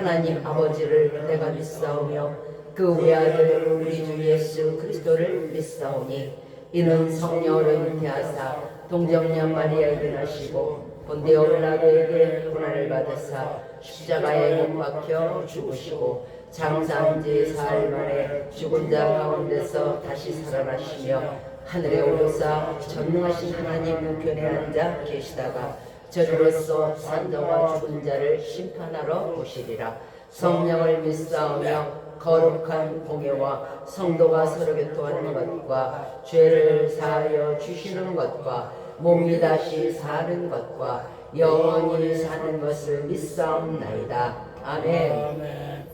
하나님 아버지를 내가 믿사오며 그 외아들 우리 주 예수 그리스도를 믿사오니 이는 성령으로 잉태하사 동정녀 마리아에게 나시고 본디오 빌라도에게 고난을 받으사 십자가에 못 박혀 죽으시고 장사한 지 사흘 만에 죽은 자 가운데서 다시 살아나시며 하늘에 오르사 전능하신 하나님 우편에 앉아 계시다가 저주로서 산자와 죽은 자를 심판하러 오시리라. 성령을 믿사오며 거룩한 공예와 성도가 서로 교통하는 것과 죄를 사하여 주시는 것과 몸이 다시 사는 것과 영원히 사는 것을 믿사옵나이다. 아멘.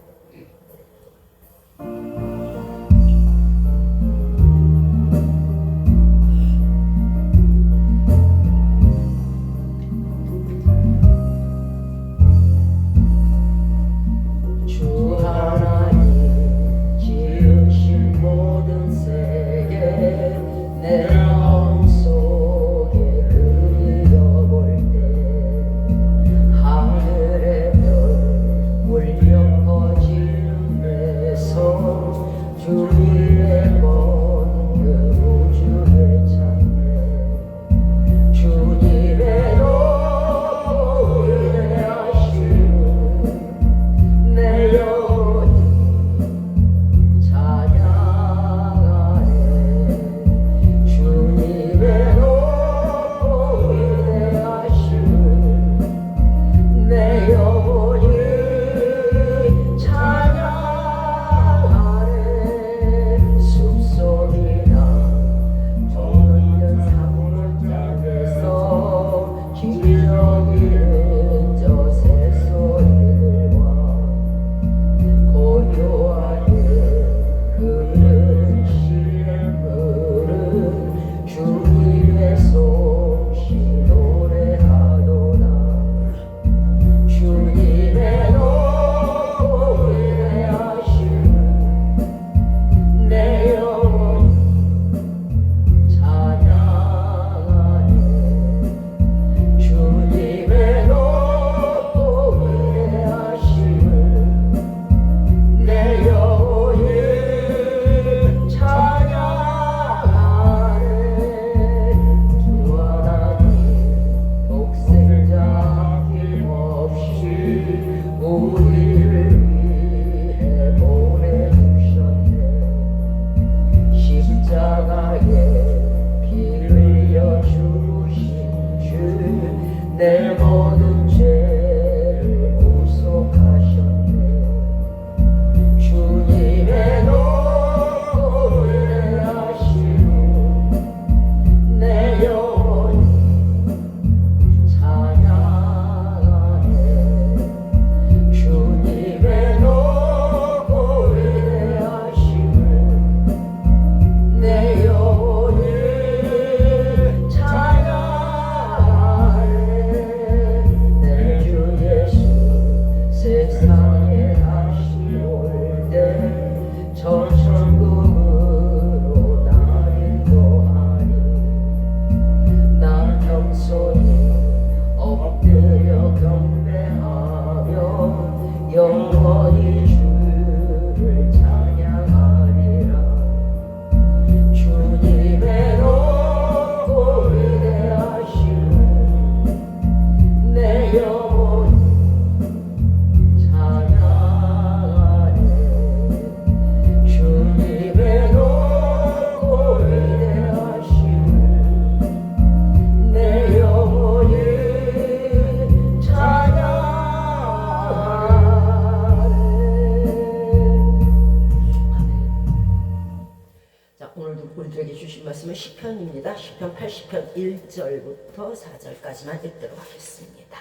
우리들에게 주신 말씀은 시편입니다. 시편 80편 1절부터 4절까지만 읽도록 하겠습니다.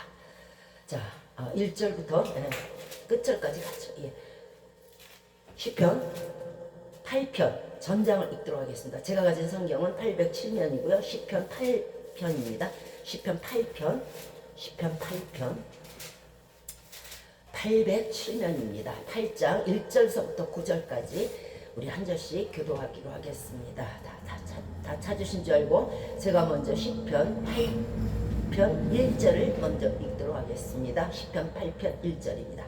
자, 1절부터 끝절까지 가죠. 예. 시편 8편 전장을 읽도록 하겠습니다. 제가 가진 성경은 807면이고요. 시편 8편입니다. 시편 8편 807면입니다. 8장 1절서부터 9절까지 우리 한 절씩 교도하기로 하겠습니다. 다 찾으신 줄 알고 제가 먼저 시편 8편 1절을 먼저 읽도록 하겠습니다. 시편 8편 1절입니다.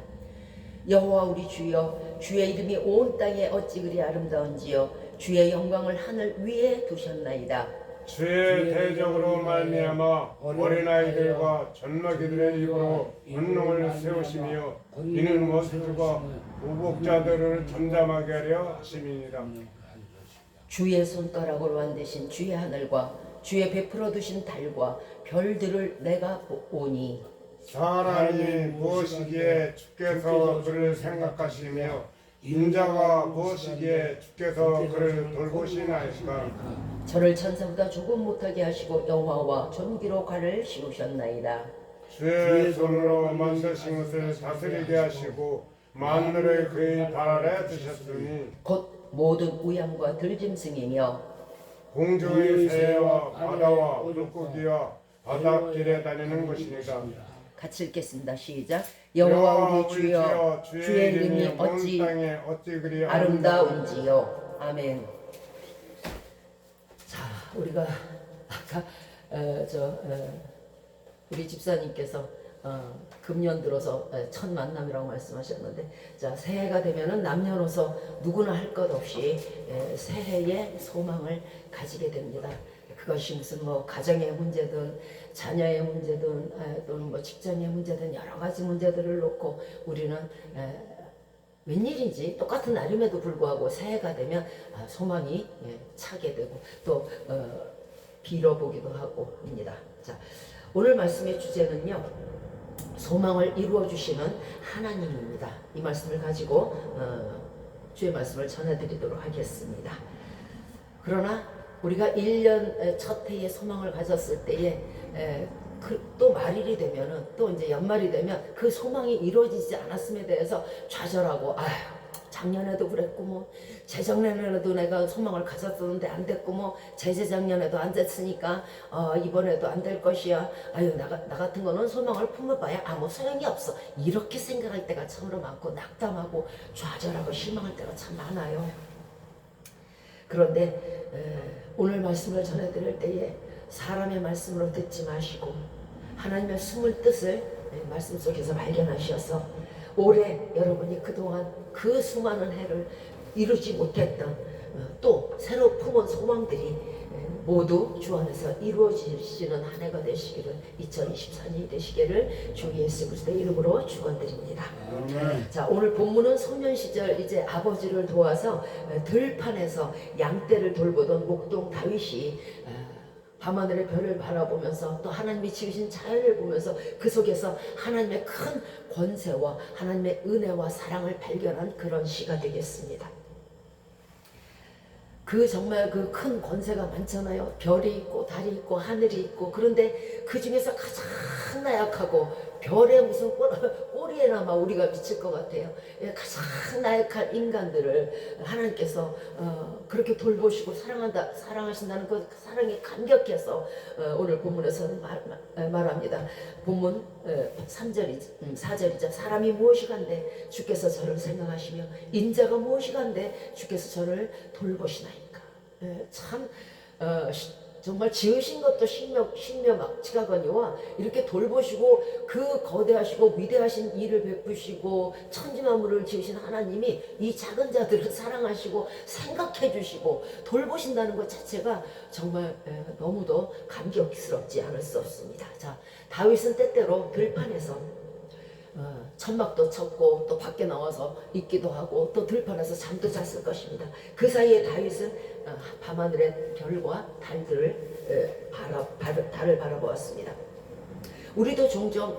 여호와 우리 주여, 주의 이름이 온 땅에 어찌 그리 아름다운지요. 주의 영광을 하늘 위에 두셨나이다. 주의 대적으로 말미암아 어린아이들과 젖먹이들의 입으로 권능을 세우시며 이는 원수들과 우복자들을 잠잠하게 하려 하심이니라. 주의 손가락으로 만드신 주의 하늘과 주의 베풀어 두신 달과 별들을 내가 보니 사람이 무엇이기에 주께서 그를 생각하시며 인자가 무엇이기에 주께서 그를 돌보시나이까. 저를 천사보다 조금 못하게 하시고 여호와와 존귀로 관을 씌우셨나이다. 주의 손으로 만드신 것을 다스리게 하시고 만물을 그의 발 아래 두셨으니 곧 모든 우양과 들짐승이며 공중의 새와 바다와 물고기와 바닷길에 다니는 것이니라. 같이 읽겠습니다. 시작. 여호와 우리 주여, 주의 이름이 어찌 땅에 어찌 그리 아름다운지요. 아멘. 자, 우리가 아까 우리 집사님께서 금년 들어서 첫 만남이라고 말씀하셨는데, 자, 새해가 되면은 남녀노소 누구나 할 것 없이 새해의 소망을 가지게 됩니다. 그것이 무슨 뭐 가정의 문제든 자녀의 문제든 또는 뭐 직장의 문제든 여러 가지 문제들을 놓고 우리는 웬일인지 똑같은 날임에도 불구하고 새해가 되면 소망이 차게 되고 또 빌어보기도 하고 합니다. 자, 오늘 말씀의 주제는요, 소망을 이루어 주시는 하나님입니다. 이 말씀을 가지고 주의 말씀을 전해드리도록 하겠습니다. 그러나 우리가 1년 첫 해에 소망을 가졌을 때에 또 말일이 되면은 또 이제 연말이 되면 그 소망이 이루어지지 않았음에 대해서 좌절하고, 아휴, 작년에도 그랬고 뭐 재작년에도 내가 소망을 가졌었는데 안 됐고 뭐 재재작년에도 안 됐으니까 이번에도 안 될 것이야. 아유, 나 같은 거는 소망을 품어봐야 아무 소용이 없어. 이렇게 생각할 때가 참으로 많고 낙담하고 좌절하고 실망할 때가 참 많아요. 그런데 오늘 말씀을 전해드릴 때에 사람의 말씀으로 듣지 마시고 하나님의 숨을 뜻을 말씀 속에서 발견하셔서 올해 여러분이 그동안 그 수많은 해를 이루지 못했던 또 새로 품은 소망들이 모두 주 안에서 이루어지시는 한 해가 되시기를, 2024년이 되시기를 주 예수 그리스도의 이름으로 축원드립니다. 자, 오늘 본문은 소년 시절 이제 아버지를 도와서 들판에서 양떼를 돌보던 목동 다윗이 밤하늘의 별을 바라보면서 또 하나님이 지으신 자연을 보면서 그 속에서 하나님의 큰 권세와 하나님의 은혜와 사랑을 발견한 그런 시가 되겠습니다. 그 정말 그 큰 권세가 많잖아요. 별이 있고 달이 있고 하늘이 있고, 그런데 그 중에서 가장 나약하고 별에 무슨 꼬리에나마 우리가 미칠 것 같아요. 가장 나약한 인간들을 하나님께서 그렇게 돌보시고 사랑하신다는 그 사랑에 감격해서 오늘 본문에서는 말합니다. 본문 4절이죠. 사람이 무엇이간데 주께서 저를 생각하시며 인자가 무엇이간데 주께서 저를 돌보시나이까. 참 정말 지으신 것도 신묘막지가거니와 이렇게 돌보시고 그 거대하시고 위대하신 일을 베푸시고 천지만물을 지으신 하나님이 이 작은 자들을 사랑하시고 생각해 주시고 돌보신다는 것 자체가 정말 너무도 감격스럽지 않을 수 없습니다. 자, 다윗은 때때로 들판에서 천막도 쳤고 또 밖에 나와서 있기도 하고 또 들판에서 잠도 잤을 것입니다. 그 사이에 다윗은 밤하늘의 별과 달들을 달을 바라보았습니다. 우리도 종종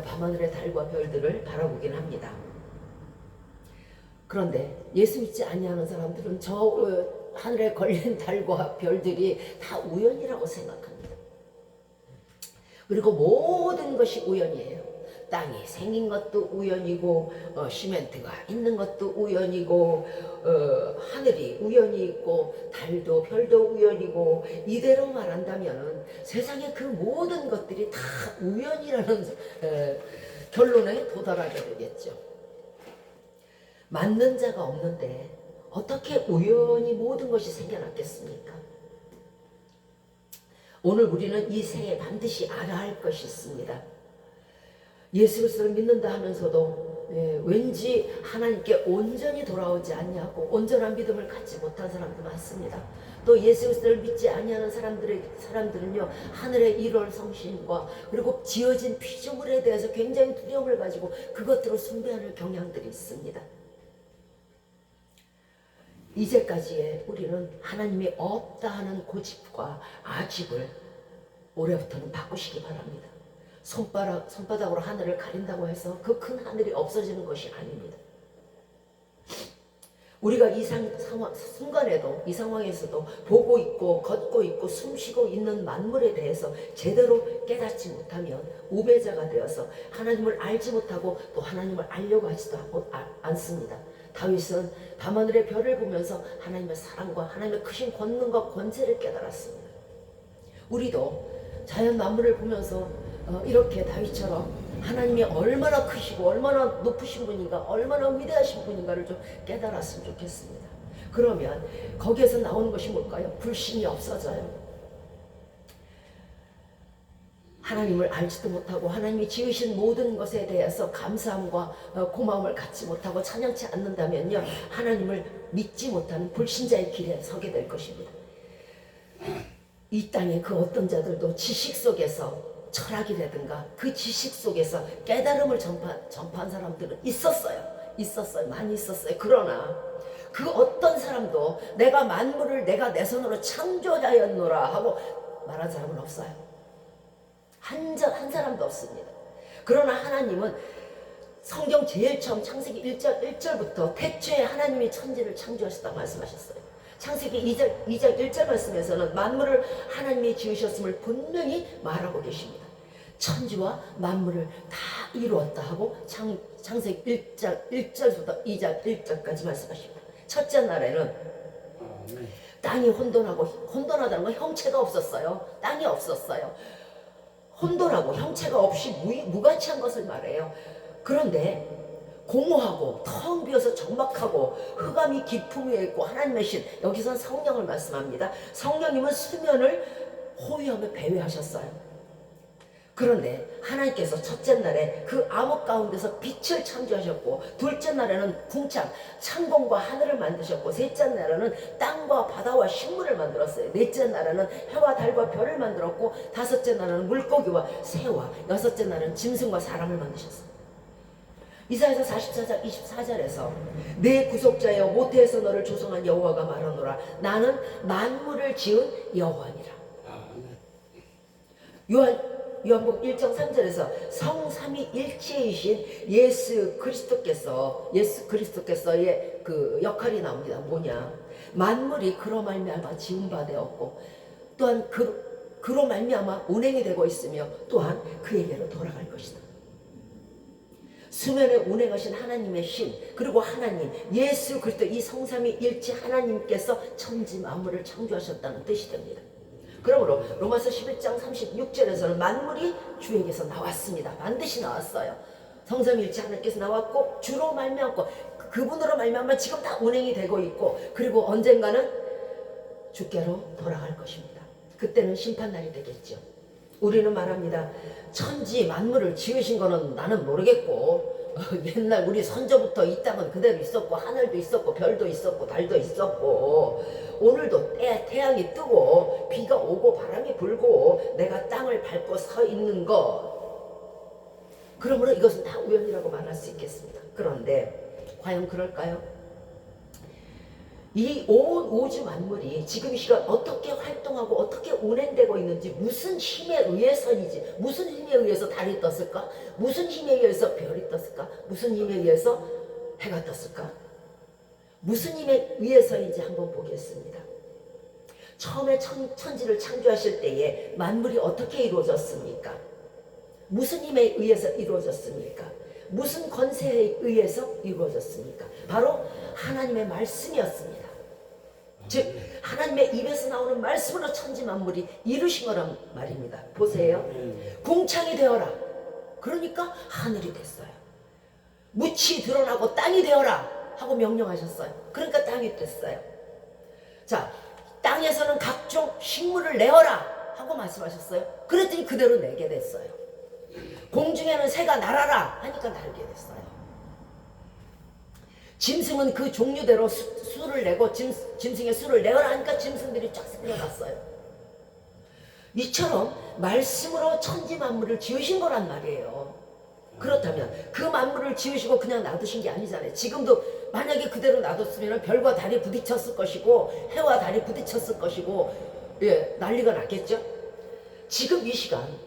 밤하늘의 달과 별들을 바라보긴 합니다. 그런데 예수 믿지 아니하는 사람들은 저 하늘에 걸린 달과 별들이 다 우연이라고 생각합니다. 그리고 모든 것이 우연이에요. 땅이 생긴 것도 우연이고 시멘트가 있는 것도 우연이고 하늘이 우연히 있고 달도 별도 우연이고, 이대로 말한다면 세상의 그 모든 것들이 다 우연이라는 결론에 도달하게 되겠죠. 맞는 자가 없는데 어떻게 우연히 모든 것이 생겨났겠습니까? 오늘 우리는 이 새해 반드시 알아야 할 것이 있습니다. 예수 그리스도를 믿는다 하면서도 왠지 하나님께 온전히 돌아오지 않냐고 온전한 믿음을 갖지 못한 사람도 많습니다. 또 예수 그리스도를 믿지 아니하는 사람들은요 하늘의 일월 성신과 그리고 지어진 피조물에 대해서 굉장히 두려움을 가지고 그것들을 숭배하는 경향들이 있습니다. 이제까지의 우리는 하나님이 없다 하는 고집과 아집을 올해부터는 바꾸시기 바랍니다. 손바닥으로 하늘을 가린다고 해서 그 큰 하늘이 없어지는 것이 아닙니다. 우리가 이 순간에도 이 상황에서도 보고 있고 걷고 있고 숨쉬고 있는 만물에 대해서 제대로 깨닫지 못하면 우배자가 되어서 하나님을 알지 못하고 또 하나님을 알려고 하지도 않습니다. 다윗은 밤하늘의 별을 보면서 하나님의 사랑과 하나님의 크신 권능과 권세를 깨달았습니다. 우리도 자연 만물을 보면서 이렇게 다윗처럼 하나님이 얼마나 크시고 얼마나 높으신 분인가 얼마나 위대하신 분인가를 좀 깨달았으면 좋겠습니다. 그러면 거기에서 나오는 것이 뭘까요? 불신이 없어져요. 하나님을 알지도 못하고 하나님이 지으신 모든 것에 대해서 감사함과 고마움을 갖지 못하고 찬양치 않는다면요 하나님을 믿지 못하는 불신자의 길에 서게 될 것입니다. 이 땅의 그 어떤 자들도 지식 속에서 철학이라든가 그 지식 속에서 깨달음을 전파한 사람들은 있었어요. 많이 있었어요. 그러나 그 어떤 사람도 내가 만물을 내가 내 손으로 창조하였노라 하고 말한 사람은 없어요. 한 사람도 없습니다. 그러나 하나님은 성경 제일 처음 창세기 1절부터 태초에 하나님이 천지를 창조하셨다고 말씀하셨어요. 창세기 2장 1절 말씀에서는 만물을 하나님이 지으셨음을 분명히 말하고 계십니다. 천지와 만물을 다 이루었다 하고 창세기 1절부터 2장 1절까지 말씀하십니다. 첫째 날에는 땅이 혼돈하다는 건 형체가 없었어요. 땅이 없었어요. 혼돈하고 형체가 없이 무가치한 것을 말해요. 그런데 공허하고 텅 비어서 적막하고 흑암이 깊음 위에 있고 하나님의 신, 여기선 성령을 말씀합니다. 성령님은 수면을 호위하며 배회하셨어요. 그런데 하나님께서 첫째 날에 그 암흑 가운데서 빛을 창조하셨고, 둘째 날에는 궁창, 창공과 하늘을 만드셨고, 셋째 날에는 땅과 바다와 식물을 만들었어요. 넷째 날에는 해와 달과 별을 만들었고, 다섯째 날에는 물고기와 새와, 여섯째 날에는 짐승과 사람을 만드셨어요. 이사야서 44장 24절에서 내 구속자여 모태에서 너를 조성한 여호와가 말하노라. 나는 만물을 지은 여호와니라. 요한복음 1장 3절에서 성삼위일체이신 예수 그리스도께서의 그 역할이 나옵니다. 뭐냐? 만물이 그로 말미암아 지은 바 되었고, 또한 그로 말미암아 운행이 되고 있으며, 또한 그에게로 돌아갈 것이다. 수면에 운행하신 하나님의 신, 그리고 하나님 예수 그리스도, 이 성삼위일체 하나님께서 천지 만물을 창조하셨다는 뜻이 됩니다. 그러므로 로마서 11장 36절에서는 만물이 주에게서 나왔습니다. 반드시 나왔어요. 성삼위일체 하나님께서 나왔고, 주로 말미암고 그분으로 말미암아 지금 다 운행이 되고 있고, 그리고 언젠가는 주께로 돌아갈 것입니다. 그때는 심판날이 되겠죠. 우리는 말합니다. 천지 만물을 지으신 거는 나는 모르겠고, 옛날 우리 선조부터 이 땅은 그대로 있었고, 하늘도 있었고, 별도 있었고, 달도 있었고, 오늘도 태양이 뜨고 비가 오고 바람이 불고 내가 땅을 밟고 서 있는 것, 그러므로 이것은 다 우연이라고 말할 수 있겠습니다. 그런데 과연 그럴까요? 이 온 우주 만물이 지금 이 시간 어떻게 활동하고 어떻게 운행되고 있는지, 무슨 힘에 의해서인지, 무슨 힘에 의해서 달이 떴을까? 무슨 힘에 의해서 별이 떴을까? 무슨 힘에 의해서 해가 떴을까? 무슨 힘에 의해서인지 한번 보겠습니다. 처음에 천지를 창조하실 때에 만물이 어떻게 이루어졌습니까? 무슨 힘에 의해서 이루어졌습니까? 무슨 권세에 의해서 이루어졌습니까? 바로 하나님의 말씀이었습니다. 즉 하나님의 입에서 나오는 말씀으로 천지 만물이 이루신 거란 말입니다. 보세요. 궁창이 되어라. 그러니까 하늘이 됐어요. 묻이 드러나고 땅이 되어라 하고 명령하셨어요. 그러니까 땅이 됐어요. 자, 땅에서는 각종 식물을 내어라 하고 말씀하셨어요. 그랬더니 그대로 내게 됐어요. 공중에는 새가 날아라 하니까 날게 됐어요. 짐승은 그 종류대로 수를 내고 짐승의 수를 내어라 하니까 짐승들이 쫙 생겨났어요. 이처럼 말씀으로 천지 만물을 지으신 거란 말이에요. 그렇다면 그 만물을 지으시고 그냥 놔두신 게 아니잖아요. 지금도 만약에 그대로 놔뒀으면 별과 달이 부딪혔을 것이고 해와 달이 부딪혔을 것이고 난리가 났겠죠. 지금 이 시간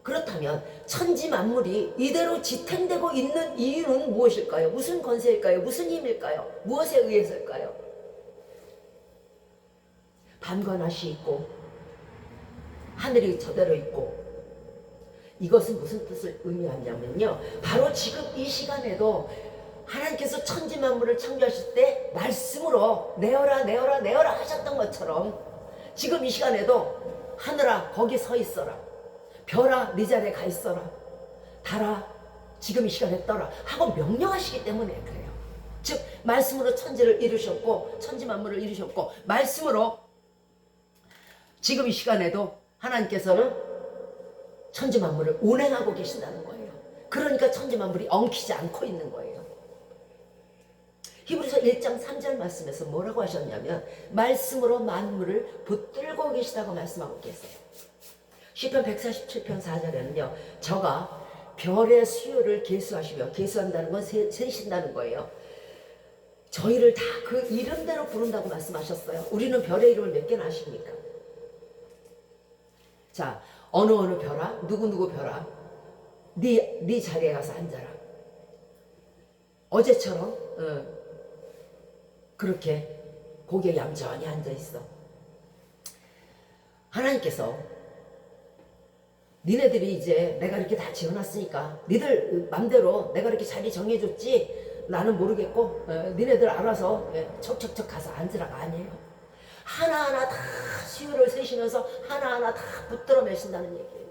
그렇다면 천지 만물이 이대로 지탱되고 있는 이유는 무엇일까요? 무슨 권세일까요? 무슨 힘일까요? 무엇에 의해서일까요? 밤과낮이 있고 하늘이 저대로 있고, 이것은 무슨 뜻을 의미하냐면요, 바로 지금 이 시간에도 하나님께서 천지 만물을 창조하실 때 말씀으로 내어라 내어라 내어라 하셨던 것처럼 지금 이 시간에도 하늘아 거기 서 있어라, 별아 네 자리에 가 있어라, 달아 지금 이 시간에 떠라 하고 명령하시기 때문에 그래요. 즉 말씀으로 천지를 이루셨고 천지 만물을 이루셨고, 말씀으로 지금 이 시간에도 하나님께서는 천지 만물을 운행하고 계신다는 거예요. 그러니까 천지 만물이 엉키지 않고 있는 거예요. 히브리서 1장 3절 말씀에서 뭐라고 하셨냐면 말씀으로 만물을 붙들고 계시다고 말씀하고 계세요. 시편 147편 4절에는요 저가 별의 수요를 계수하시며, 계수한다는 건 세신다는 거예요. 저희를 다 그 이름대로 부른다고 말씀하셨어요. 우리는 별의 이름을 몇 개나 아십니까? 자, 어느 별아, 누구 별아, 네 자리에 가서 앉아라. 어제처럼 그렇게 고개 얌전히 앉아 있어. 하나님께서 니네들이 이제 내가 이렇게 다 지어놨으니까 니들 맘대로 내가 이렇게 자리 정해줬지 나는 모르겠고 니네들 알아서 척척척 가서 앉으라가 아니에요. 하나하나 다 수요를 세시면서 하나하나 다 붙들어 매신다는 얘기예요.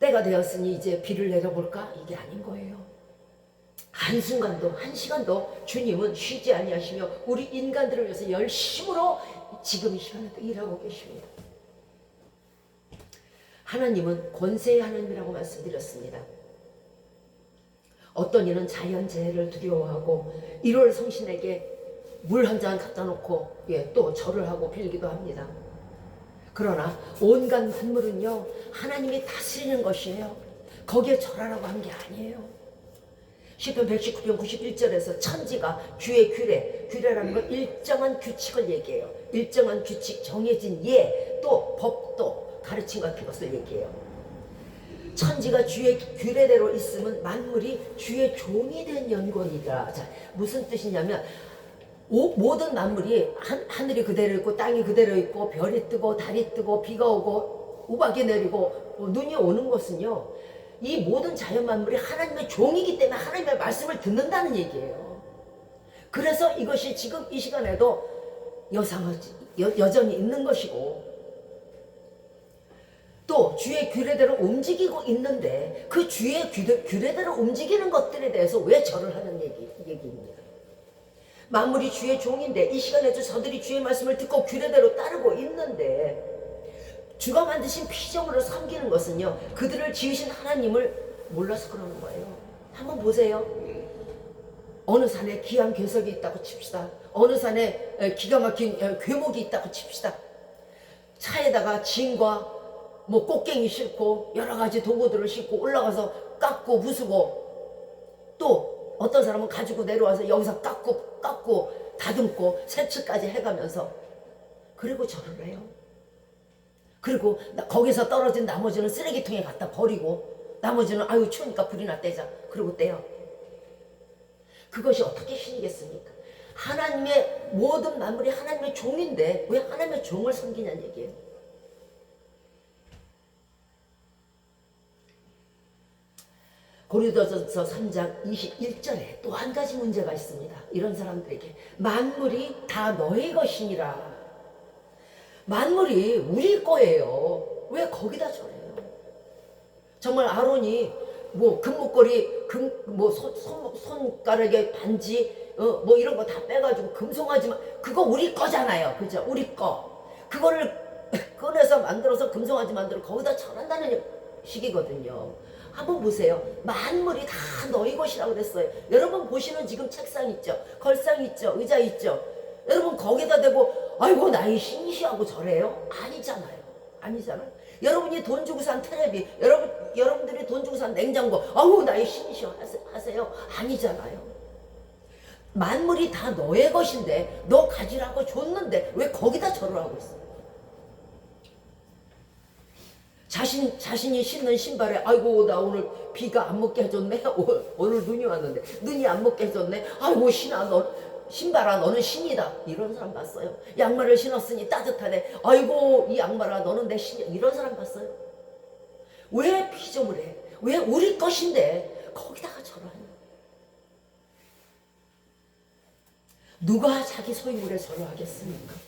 때가 되었으니 이제 비를 내려볼까? 이게 아닌 거예요. 한순간도 한시간도 주님은 쉬지 아니하시며 우리 인간들을 위해서 열심으로 지금 이 시간에도 일하고 계십니다. 하나님은 권세의 하나님이라고 말씀드렸습니다. 어떤 이는 자연재해를 두려워하고 1월 성신에게 물 한 잔 갖다 놓고 또 절을 하고 빌기도 합니다. 그러나 온갖 만물은요 하나님이 다스리는 것이에요. 거기에 절하라고 한 게 아니에요. 시편 119편 91절에서 천지가 주의 규례라는 건 일정한 규칙을 얘기해요. 일정한 규칙, 정해진 또 법도 가르침 같은 것을 얘기해요. 천지가 주의 규례대로 있으면 만물이 주의 종이 된 연골이다. 자, 무슨 뜻이냐면 모든 만물이 하늘이 그대로 있고 땅이 그대로 있고 별이 뜨고 달이 뜨고 비가 오고 우박이 내리고 눈이 오는 것은요 이 모든 자연 만물이 하나님의 종이기 때문에 하나님의 말씀을 듣는다는 얘기예요. 그래서 이것이 지금 이 시간에도 여전히 있는 것이고 또 주의 규례대로 움직이고 있는데 그 주의 규례대로 움직이는 것들에 대해서 왜 절을 하는 얘기입니다. 만물이 주의 종인데 이 시간에도 저들이 주의 말씀을 듣고 규례대로 따르고 있는데 주가 만드신 피조물을 섬기는 것은요 그들을 지으신 하나님을 몰라서 그러는 거예요. 한번 보세요. 어느 산에 귀한 괴석이 있다고 칩시다. 어느 산에 기가 막힌 괴목이 있다고 칩시다. 차에다가 진과 꽃갱이 싣고 여러 가지 도구들을 싣고 올라가서 깎고 부수고 또 어떤 사람은 가지고 내려와서 여기서 깎고 다듬고 세척까지 해가면서 그리고 절을 해요. 그리고 거기서 떨어진 나머지는 쓰레기통에 갖다 버리고 나머지는 아유 추우니까 불이나 떼자 그러고 떼요. 그것이 어떻게 신이겠습니까? 하나님의 모든 만물이 하나님의 종인데 왜 하나님의 종을 섬기냐는 얘기예요. 고린도전서 3장 21절에 또 한 가지 문제가 있습니다. 이런 사람들에게 만물이 다 너희 것이니라. 만물이 우리 거예요. 왜 거기다 절해요? 정말 아론이 금목걸이, 손가락에 반지, 이런 거 다 빼가지고 금송아지만 그거 우리 거잖아요. 그죠? 우리 거. 그거를 꺼내서 만들어서 금송아지 만들어 거기다 절한다는 식이거든요. 한번 보세요. 만물이 다 너희 것이라고 그랬어요. 여러분 보시는 지금 책상 있죠? 걸상 있죠? 의자 있죠? 여러분 거기다 대고 아이고 나의 신이시하고 저래요? 아니잖아요. 아니잖아요. 여러분이 돈 주고 산 테레비, 여러분들이 돈 주고 산 냉장고, 아우 나의 신이시여 하세요? 아니잖아요. 만물이 다 너의 것인데 너 가지라고 줬는데 왜 거기다 절을 하고 있어요? 자신이 신는 신발에 아이고 나 오늘 비가 안 먹게 해줬네. 오늘 눈이 왔는데 눈이 안 먹게 해줬네. 아이고 신아 너 신발아 너는 신이다. 이런 사람 봤어요. 양말을 신었으니 따뜻하네. 아이고 이 양말아 너는 내 신이야. 이런 사람 봤어요. 왜 피조물 해? 왜 우리 것인데 거기다가 절하냐? 누가 자기 소유물에 절하겠습니까?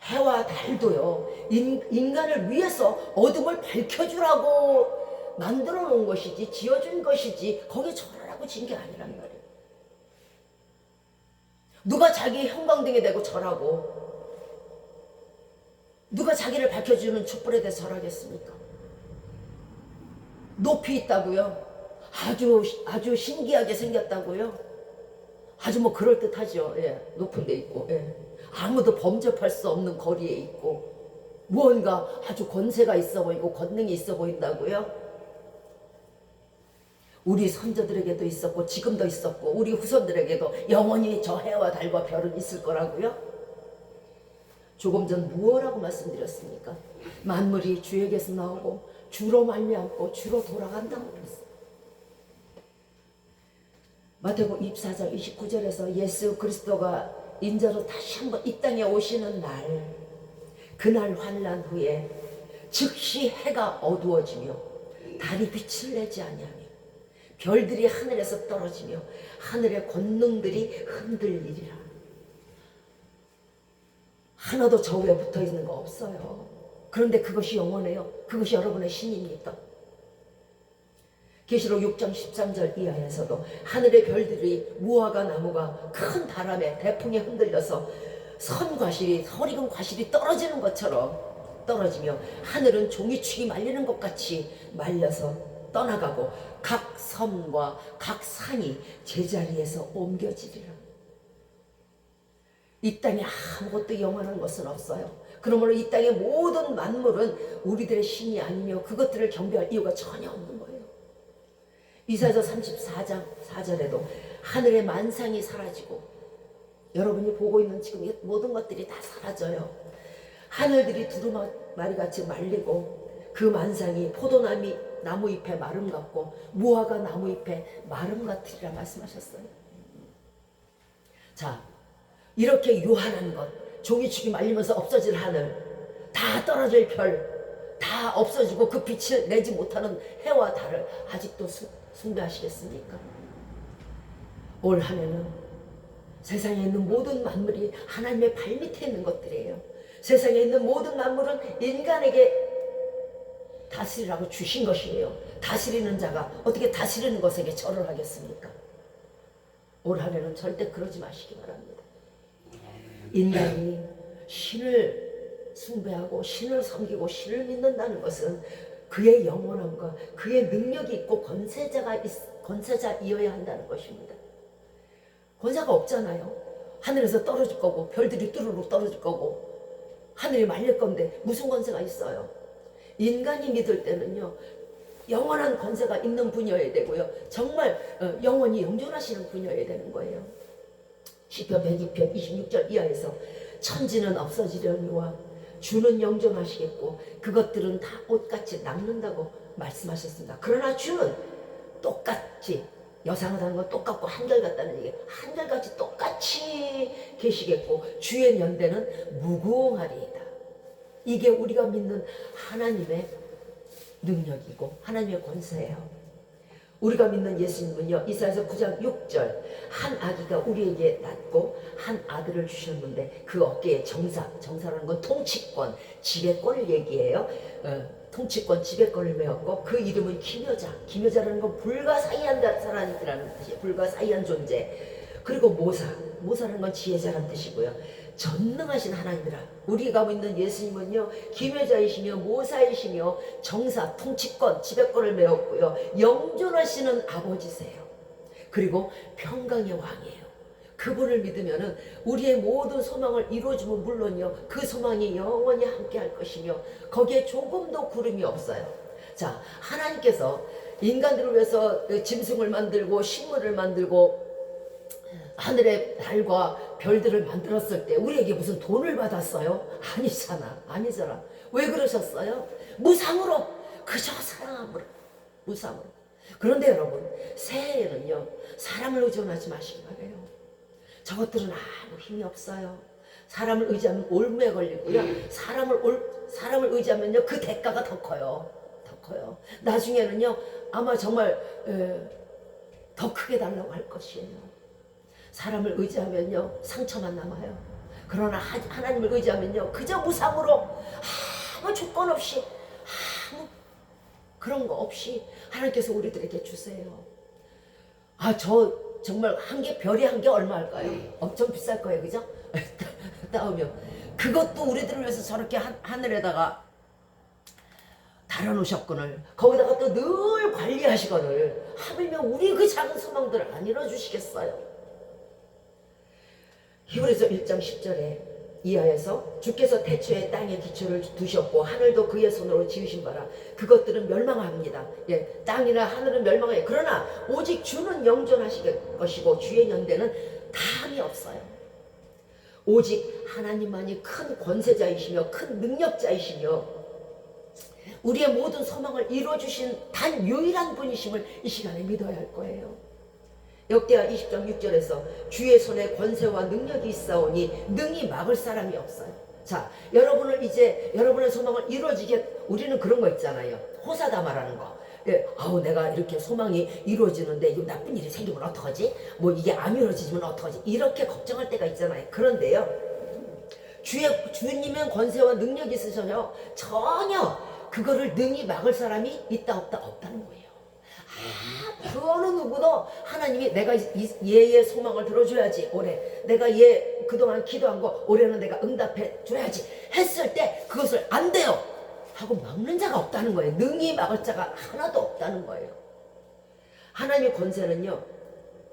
해와 달도요 인간을 위해서 어둠을 밝혀주라고 만들어 놓은 것이지 지어준 것이지 거기에 절하라고 지은 게 아니란 말이에요. 누가 자기 형광등에 대고 절하고 누가 자기를 밝혀주는 촛불에 대해 절하겠습니까? 높이 있다고요? 아주 신기하게 생겼다고요? 아주 뭐 그럴듯하죠. 예, 높은 데 있고 예. 아무도 범접할 수 없는 거리에 있고 무언가 아주 권세가 있어 보이고 권능이 있어 보인다고요? 우리 선조들에게도 있었고 지금도 있었고 우리 후손들에게도 영원히 저 해와 달과 별은 있을 거라고요? 조금 전 무엇라고 말씀드렸습니까? 만물이 주에게서 나오고 주로 말미암고 주로 돌아간다고 그랬어요. 마태복음 24장 29절에서 예수 그리스도가 인자로 다시 한번 이 땅에 오시는 날, 그날 환난 후에 즉시 해가 어두워지며 달이 빛을 내지 아니하며 별들이 하늘에서 떨어지며 하늘의 권능들이 흔들리리라. 하나도 저 위에 붙어 있는 거 없어요. 그런데 그것이 영원해요. 그것이 여러분의 신입니까? 계시록 6장 13절 이하에서도 하늘의 별들이 무화과 나무가 큰 바람에 대풍에 흔들려서 설익은 과실이 떨어지는 것처럼 떨어지며 하늘은 종이축이 말리는 것 같이 말려서 떠나가고 각 섬과 각 산이 제자리에서 옮겨지리라. 이 땅에 아무것도 영원한 것은 없어요. 그러므로 이 땅의 모든 만물은 우리들의 신이 아니며 그것들을 경배할 이유가 전혀 없는 거예요. 이사야서 34장 4절에도 하늘의 만상이 사라지고 여러분이 보고 있는 지금 모든 것들이 다 사라져요. 하늘들이 두루마리같이 말리고 그 만상이 포도나무 나무 잎의 마름 같고 무화과 나무 잎의 마름 같으리라 말씀하셨어요. 자, 이렇게 유한한 것, 종이축이 말리면서 없어질 하늘, 다 떨어질 별, 다 없어지고 그 빛을 내지 못하는 해와 달을 아직도 숭배하시겠습니까? 올 한해는 세상에 있는 모든 만물이 하나님의 발밑에 있는 것들이에요. 세상에 있는 모든 만물은 인간에게 다스리라고 주신 것이에요. 다스리는 자가 어떻게 다스리는 것에게 절을 하겠습니까? 올 한해는 절대 그러지 마시기 바랍니다. 인간이 신을 숭배하고 신을 섬기고 신을 믿는다는 것은 그의 영원함과 그의 능력이 있고 권세자이어야 한다는 것입니다. 권세가 없잖아요. 하늘에서 떨어질 거고 별들이 뚜루룩 떨어질 거고 하늘이 말릴 건데 무슨 권세가 있어요? 인간이 믿을 때는요 영원한 권세가 있는 분이어야 되고요 정말 영원히 영존하시는 분이어야 되는 거예요. 시편 102편 26절 이하에서 천지는 없어지려니와 주는 영존하시겠고 그것들은 다 옷같이 낡는다고 말씀하셨습니다. 그러나 주는 똑같이 여상하다는 건 똑같고 한결같다는 얘기예요. 한결같이 똑같이 계시겠고 주의 연대는 무궁하리이다. 이게 우리가 믿는 하나님의 능력이고 하나님의 권세예요. 우리가 믿는 예수님은요 이사야서 9장 6절 한 아기가 우리에게 낳고 한 아들을 주셨는데 그 어깨에 정사라는 건 통치권, 지배권을 얘기해요. 통치권, 지배권을 메었고 그 이름은 기묘자라는 건 불가사의한 사람이라는 뜻이에요. 불가사의한 존재. 그리고 모사라는 건 지혜자라는 뜻이고요. 전능하신 하나님이라. 우리가 믿는 예수님은요, 기묘자이시며 모사이시며 정사, 통치권, 지배권을 메웠고요, 영존하시는 아버지세요. 그리고 평강의 왕이에요. 그분을 믿으면은 우리의 모든 소망을 이루어주면 물론요, 그 소망이 영원히 함께 할 것이며 거기에 조금도 구름이 없어요. 자, 하나님께서 인간들을 위해서 짐승을 만들고 식물을 만들고 하늘의 달과 별들을 만들었을 때 우리에게 무슨 돈을 받았어요? 아니잖아. 왜 그러셨어요? 무상으로, 그저 사랑함으로, 무상으로. 그런데 여러분, 새해에는요, 사람을 의존하지 마시기 바래요. 저것들은 아무 힘이 없어요. 사람을 의지하면 올무에 걸리고요. 사람을 의지하면요, 그 대가가 더 커요. 나중에는요, 아마 정말 더 크게 달라고 할 것이에요. 사람을 의지하면요, 상처만 남아요. 그러나 하나님을 의지하면요, 그저 무상으로, 아무 조건 없이, 아무 그런 거 없이 하나님께서 우리들에게 주세요. 저 정말 별이 한 개 얼마 할까요? 엄청 비쌀 거예요, 그죠? 따오면 그것도 우리들을 위해서 저렇게 하늘에다가 달아놓으셨거늘, 거기다가 또 늘 관리하시거늘, 하물며 우리 그 작은 소망들을 안 이뤄주시겠어요? 히브리서 1장 10절에 이하에서 주께서 태초에 땅에 기초를 두셨고 하늘도 그의 손으로 지으신 바라 그것들은 멸망합니다. 땅이나 하늘은 멸망해요. 그러나 오직 주는 영존하실 것이고 주의 연대는 다함이 없어요. 오직 하나님만이 큰 권세자이시며 큰 능력자이시며 우리의 모든 소망을 이루어주신 단 유일한 분이심을 이 시간에 믿어야 할 거예요. 역대하 20장 6절에서 주의 손에 권세와 능력이 있사오니 능히 막을 사람이 없어요. 자, 여러분의 소망을 이루어지게, 우리는 그런 거 있잖아요. 호사다마라는 거. 내가 이렇게 소망이 이루어지는데 이거 나쁜 일이 생기면 어떡하지? 뭐 이게 안 이루어지면 어떡하지? 이렇게 걱정할 때가 있잖아요. 그런데요, 주님은 권세와 능력이 있으셔요. 전혀 그거를 능히 막을 사람이 있다 없다 없다는 거예요. 그 어느 누구도 하나님이 내가 얘의 소망을 들어줘야지, 올해 내가 얘 그동안 기도한 거 올해는 내가 응답해 줘야지 했을 때 그것을 안 돼요 하고 막는 자가 없다는 거예요. 능히 막을 자가 하나도 없다는 거예요. 하나님의 권세는요,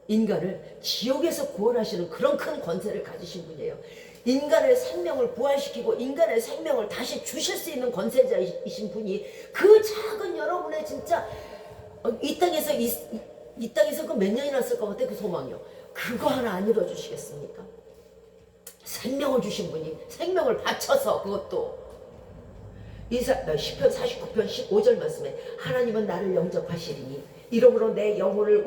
인간을 지옥에서 구원하시는 그런 큰 권세를 가지신 분이에요. 인간의 생명을 부활시키고 인간의 생명을 다시 주실 수 있는 권세자이신 분이 그 작은 여러분의 진짜 이 땅에서 그 몇 년이나 쓸 것 같아, 그 소망이요. 그거 하나 안 이뤄주시겠습니까? 생명을 주신 분이 생명을 바쳐서, 그것도 시편 49편 15절 말씀에 하나님은 나를 영접하시리니 이러므로 내 영혼을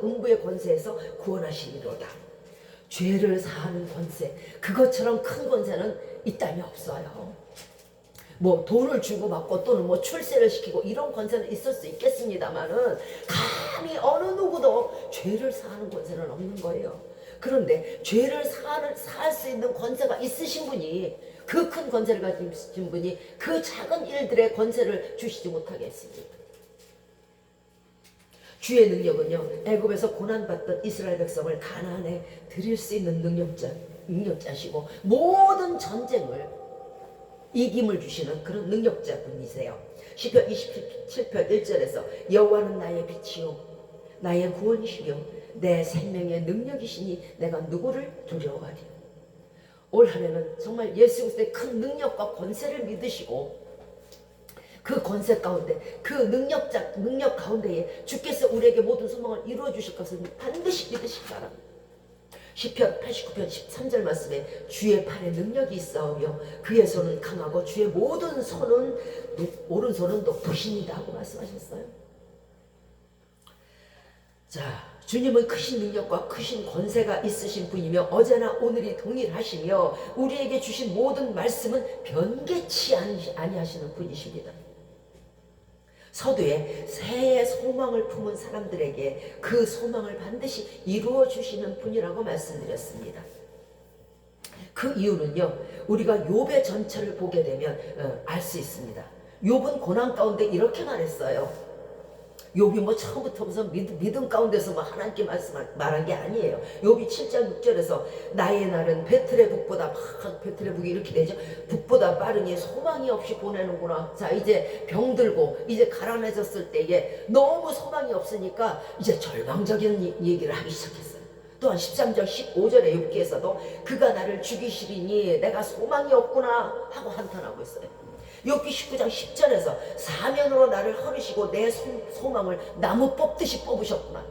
음부의 권세에서 구원하시리로다. 죄를 사하는 권세, 그것처럼 큰 권세는 이 땅에 없어요. 뭐 돈을 주고 받고 또는 뭐 출세를 시키고 이런 권세는 있을 수 있겠습니다만은 감히 어느 누구도 죄를 사하는 권세는 없는 거예요. 그런데 죄를 사할 수 있는 권세가 있으신 분이, 그 큰 권세를 가지신 분이 그 작은 일들의 권세를 주시지 못하게 했습니다. 주의 능력은요, 애굽에서 고난받던 이스라엘 백성을 가나안에 드릴 수 있는 능력자시고 모든 전쟁을 이김을 주시는 그런 능력자분이세요. 시편 27편 1절에서 여호와는 나의 빛이요 나의 구원이시며 내 생명의 능력이시니 내가 누구를 두려워하리. 올 한해는 정말 예수 그리스도의 큰 능력과 권세를 믿으시고 그 권세 가운데, 그 능력 가운데에 주께서 우리에게 모든 소망을 이루어 주실 것을 반드시 믿으시기 바랍니다. 시편 89편 13절 말씀에 주의 팔에 능력이 있사오며 그의 손은 강하고 주의 모든 오른손은 높으십니다 하고 말씀하셨어요. 자, 주님은 크신 능력과 크신 권세가 있으신 분이며 어제나 오늘이 동일하시며 우리에게 주신 모든 말씀은 변개치 아니하시는 분이십니다. 서두에 새해 소망을 품은 사람들에게 그 소망을 반드시 이루어 주시는 분이라고 말씀드렸습니다. 그 이유는요, 우리가 욥의 전체를 보게 되면 알 수 있습니다. 욥은 고난 가운데 이렇게 말했어요. 욥이 뭐 처음부터 무슨 믿음 가운데서 뭐 하나님께 말한 게 아니에요. 욥이 7장 6절에서 나의 날은 베틀의 북보다 막 베틀의 북이 이렇게 되죠. 북보다 빠르니 소망이 없이 보내는구나. 자, 이제 병들고 이제 가라앉았을 때에 너무 소망이 없으니까 이제 절망적인 얘기를 하기 시작했어요. 또한 13절 15절의 욥기에서도 그가 나를 죽이시리니 내가 소망이 없구나 하고 한탄하고 있어요. 욥기 19장 10절에서 사면으로 나를 허르시고 내 소망을 나무 뽑듯이 뽑으셨구나.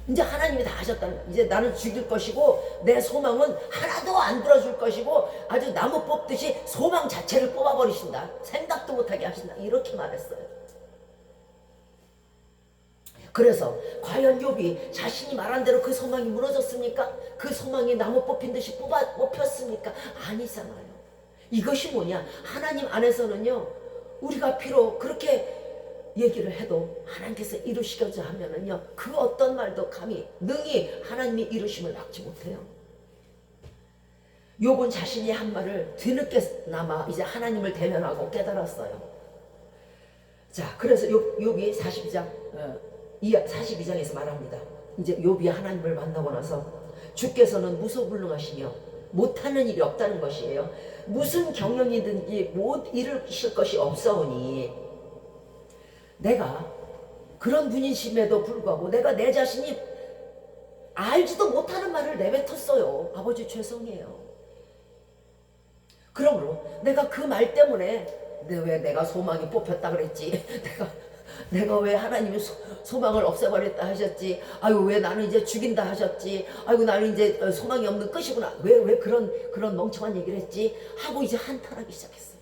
이제 하나님이 다 하셨다는, 이제 나는 죽일 것이고 내 소망은 하나도 안 들어줄 것이고 아주 나무 뽑듯이 소망 자체를 뽑아버리신다. 생각도 못하게 하신다. 이렇게 말했어요. 그래서 과연 욥이 자신이 말한 대로 그 소망이 무너졌습니까? 그 소망이 나무 뽑힌 듯이 뽑혔습니까? 아니잖아요. 이것이 뭐냐? 하나님 안에서는요, 우리가 비록 그렇게 얘기를 해도 하나님께서 이루시고자 하면은요, 그 어떤 말도 감히 능히 하나님이 이루심을 막지 못해요. 욥은 자신이 한 말을 뒤늦게나마 이제 하나님을 대면하고 깨달았어요. 자, 그래서 욥이 42장에서 말합니다. 이제 욥이 하나님을 만나고 나서 주께서는 무소불능하시며 못하는 일이 없다는 것이에요. 무슨 경영이든지 못 이루실 것이 없사오니 내가 그런 분이심에도 불구하고 내가 내 자신이 알지도 못하는 말을 내뱉었어요. 아버지 죄송해요. 그러므로 내가 그 말 때문에 왜 내가 소망이 뽑혔다 그랬지? 내가 왜 하나님이 소망을 없애버렸다 하셨지? 아유, 왜 나는 이제 죽인다 하셨지? 아이고, 나는 이제 소망이 없는 끝이구나. 왜 그런 멍청한 얘기를 했지? 하고 이제 한탄하기 시작했어요.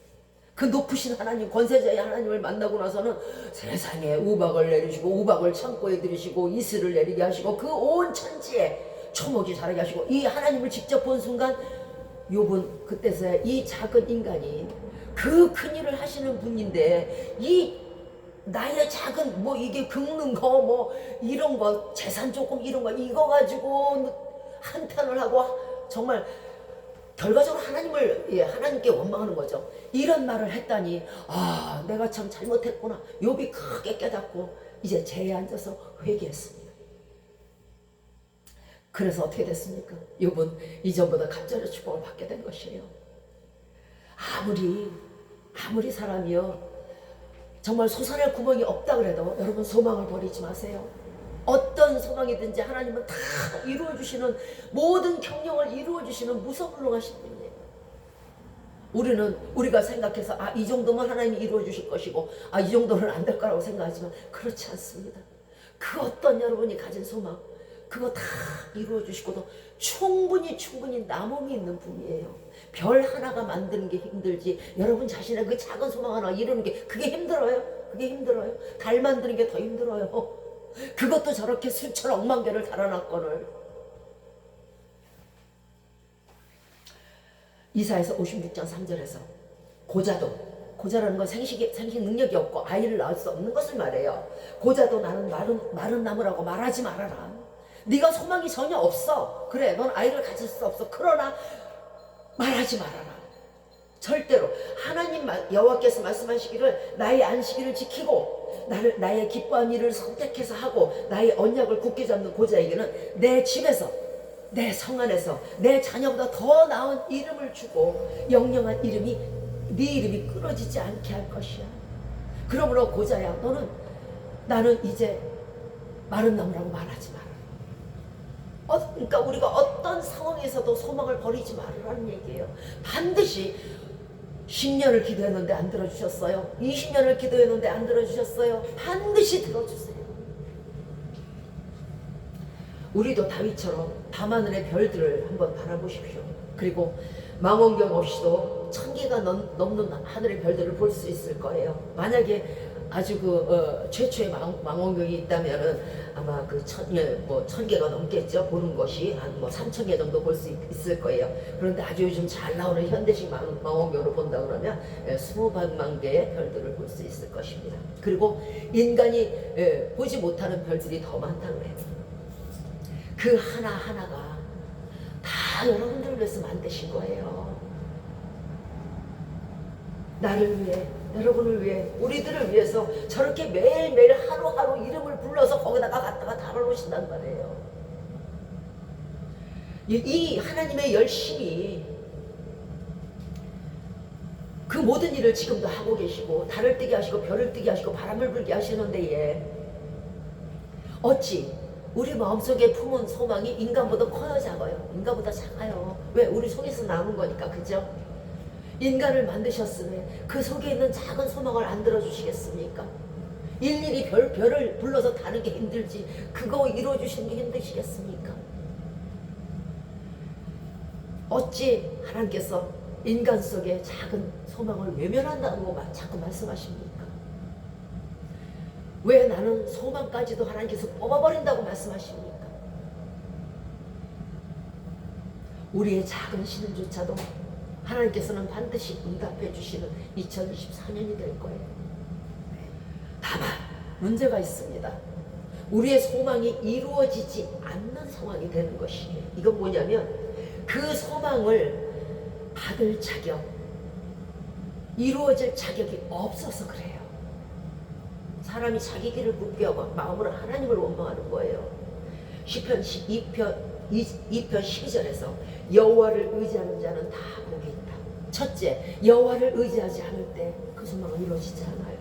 그 높으신 하나님, 권세자의 하나님을 만나고 나서는 세상에 우박을 내리시고 우박을 창고에 들이시고 이슬을 내리게 하시고 그 온 천지에 초목이 자라게 하시고 이 하나님을 직접 본 순간 욥은 그때서야 이 작은 인간이 그 큰 일을 하시는 분인데 이 나의 작은 뭐 이게 긁는 거 뭐 이런 거 재산 조금 이런 거 이거 가지고 한탄을 하고 정말 결과적으로 하나님께 원망하는 거죠. 이런 말을 했다니 아, 내가 참 잘못했구나. 욥이 크게 깨닫고 이제 제에 앉아서 회개했습니다. 그래서 어떻게 됐습니까? 욥은 이전보다 갑절의 축복을 받게 된 것이에요. 아무리 사람이요 정말 솟아날 구멍이 없다 그래도 여러분 소망을 버리지 마세요. 어떤 소망이든지 하나님은 다 이루어주시는, 모든 경영을 이루어주시는 무소불능하신 분이에요. 우리가 생각해서 이 정도면 하나님이 이루어주실 것이고 이 정도는 안 될 거라고 생각하지만 그렇지 않습니다. 그 어떤 여러분이 가진 소망 그거 다 이루어주시고도 충분히 남음이 있는 분이에요. 별 하나가 만드는 게 힘들지 여러분 자신의 그 작은 소망 하나 이루는 게 그게 힘들어요. 달 만드는 게 더 힘들어요. 그것도 저렇게 수천 억만 개를 달아놨거늘. 이사야서 56장 3절에서 고자라는 건 생식 능력이 없고 아이를 낳을 수 없는 것을 말해요. 고자도 나는 마른 나무라고 말하지 말아라. 네가 소망이 전혀 없어. 그래, 넌 아이를 가질 수 없어. 그러나 말하지 말아라. 절대로 하나님 여호와께서 말씀하시기를 나의 안식일을 지키고 나의 기뻐한 일을 선택해서 하고 나의 언약을 굳게 잡는 고자에게는 내 집에서 내 성 안에서 내 자녀보다 더 나은 이름을 주고 영영한 이름이 네 이름이 끊어지지 않게 할 것이야. 그러므로 고자야, 나는 이제 마른 나무라고 말하지 마라. 그러니까 우리가 어떤 상황에서도 소망을 버리지 말라는 얘기예요. 반드시 10년을 기도했는데 안 들어주셨어요. 20년을 기도했는데 안 들어주셨어요. 반드시 들어주세요. 우리도 다윗처럼 밤하늘의 별들을 한번 바라보십시오. 그리고 망원경 없이도 1000개가 넘는 하늘의 별들을 볼 수 있을 거예요. 만약에 아주 최초의 망원경이 있다면은 아마 1000개가 넘겠죠. 보는 것이 한 3000개 정도 볼 수 있을 거예요. 그런데 아주 요즘 잘 나오는 현대식 망원경으로 본다 그러면 20만 개의 별들을 볼 수 있을 것입니다. 그리고 인간이 보지 못하는 별들이 더 많다 그래요. 그 하나하나가 다 여러분들을 위해서 만드신 거예요. 나를 위해, 여러분을 위해, 우리들을 위해서 저렇게 매일매일 하루하루 이름을 불러서 거기다가 갖다가 달아놓으신단 말이에요. 이 하나님의 열심이 그 모든 일을 지금도 하고 계시고, 달을 뜨게 하시고 별을 뜨게 하시고 바람을 불게 하시는데, 어찌 우리 마음속에 품은 소망이 인간보다 커요, 작아요? 인간보다 작아요. 왜? 우리 속에서 나오는 거니까. 그죠? 인간을 만드셨으면 그 속에 있는 작은 소망을 안 들어주시겠습니까? 일일이 별을 불러서 다는 게 힘들지 그거 이루어주시는 게 힘드시겠습니까? 어찌 하나님께서 인간 속에 작은 소망을 외면한다고 자꾸 말씀하십니까? 왜 나는 소망까지도 하나님께서 뽑아버린다고 말씀하십니까? 우리의 작은 신음조차도 하나님께서는 반드시 응답해 주시는 2024년이 될 거예요. 다만 문제가 있습니다. 우리의 소망이 이루어지지 않는 상황이 되는 것이에요. 이건 뭐냐면 그 소망을 받을 자격, 이루어질 자격이 없어서 그래요. 사람이 자기 길을 굽게 하고 마음으로 하나님을 원망하는 거예요. 시편 2편 12절에서 여호와를 의지하는 자는 다 복이 있다. 첫째, 여호와를 의지하지 않을 때 그 소망은 이루어지지 않아요.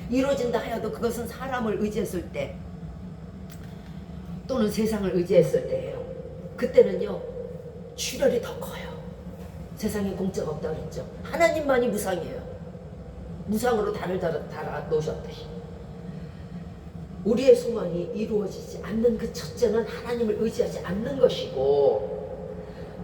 이루어진다 하여도 그것은 사람을 의지했을 때 또는 세상을 의지했을 때예요. 그때는요 출혈이 더 커요. 세상에 공짜가 없다고 그랬죠. 하나님만이 무상이에요. 무상으로 달을 달아 놓으셨듯이 우리의 소망이 이루어지지 않는 그 첫째는 하나님을 의지하지 않는 것이고,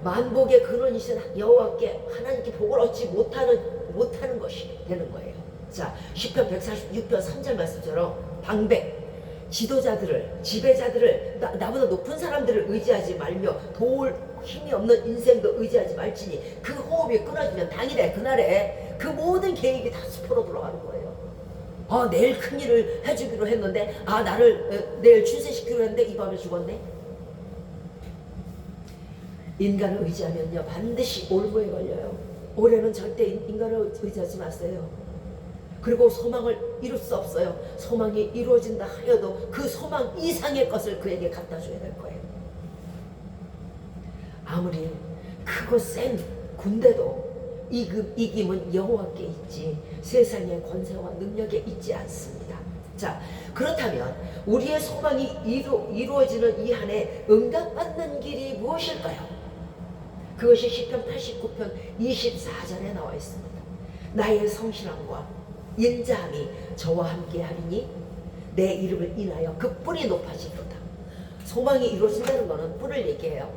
만복의 근원이신 여호와께 하나님께 복을 얻지 못하는 것이 되는 거예요. 자, 시편 146편 3절 말씀처럼 방백, 지도자들을, 지배자들을, 나보다 높은 사람들을 의지하지 말며 도울 힘이 없는 인생도 의지하지 말지니 그 호흡이 끊어지면 당일에 그날에 그 모든 계획이 다 수포로 돌아가는 거예요. 내일 큰일을 해주기로 했는데 나를 내일 출세시키기로 했는데 이 밤에 죽었네. 인간을 의지하면요 반드시 올무에 걸려요. 올해는 절대 인간을 의지하지 마세요. 그리고 소망을 이룰 수 없어요. 소망이 이루어진다 하여도 그 소망 이상의 것을 그에게 갖다 줘야 될 거예요. 아무리 크고 센 군대도 이김은 여호와께 있지 세상의 권세와 능력에 있지 않습니다. 자, 그렇다면 우리의 소망이 이루어지는 이 한 해 응답받는 길이 무엇일까요? 그것이 시편 89편 24절에 나와 있습니다. 나의 성실함과 인자함이 저와 함께 하리니 내 이름을 인하여 그 뿔이 높아지리로다. 소망이 이루어진다는 것은 뿔을 얘기해요.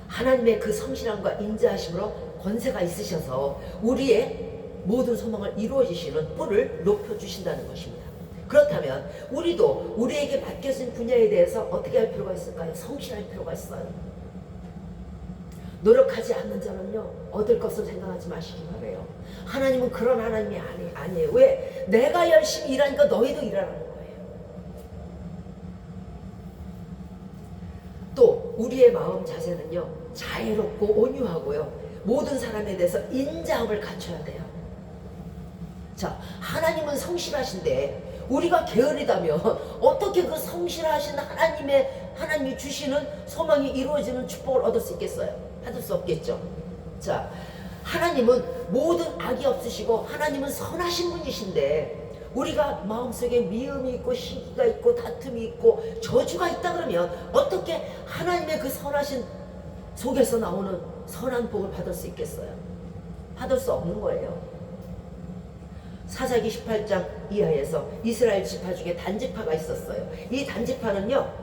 하나님의 그 성실함과 인자하심으로 권세가 있으셔서 우리의 모든 소망을 이루어지시는 뿔을 높여주신다는 것입니다. 그렇다면 우리도 우리에게 맡겨진 분야에 대해서 어떻게 할 필요가 있을까요? 성실할 필요가 있어요. 노력하지 않는 자는요 얻을 것을 생각하지 마시기 바래요. 하나님은 그런 하나님이 아니에요. 왜? 내가 열심히 일하니까 너희도 일하라는 거예요. 또 우리의 마음 자세는요 자애롭고 온유하고요 모든 사람에 대해서 인자함을 갖춰야 돼요. 자, 하나님은 성실하신데 우리가 게으르다면 어떻게 그 성실하신 하나님이 주시는 소망이 이루어지는 축복을 얻을 수 있겠어요? 받을 수 없겠죠. 자, 하나님은 모든 악이 없으시고 하나님은 선하신 분이신데 우리가 마음속에 미움이 있고 시기가 있고 다툼이 있고 저주가 있다 그러면 어떻게 하나님의 그 선하신 속에서 나오는 선한 복을 받을 수 있겠어요? 받을 수 없는 거예요. 사사기 18장 이하에서 이스라엘 지파 중에 단지파가 있었어요. 이 단지파는요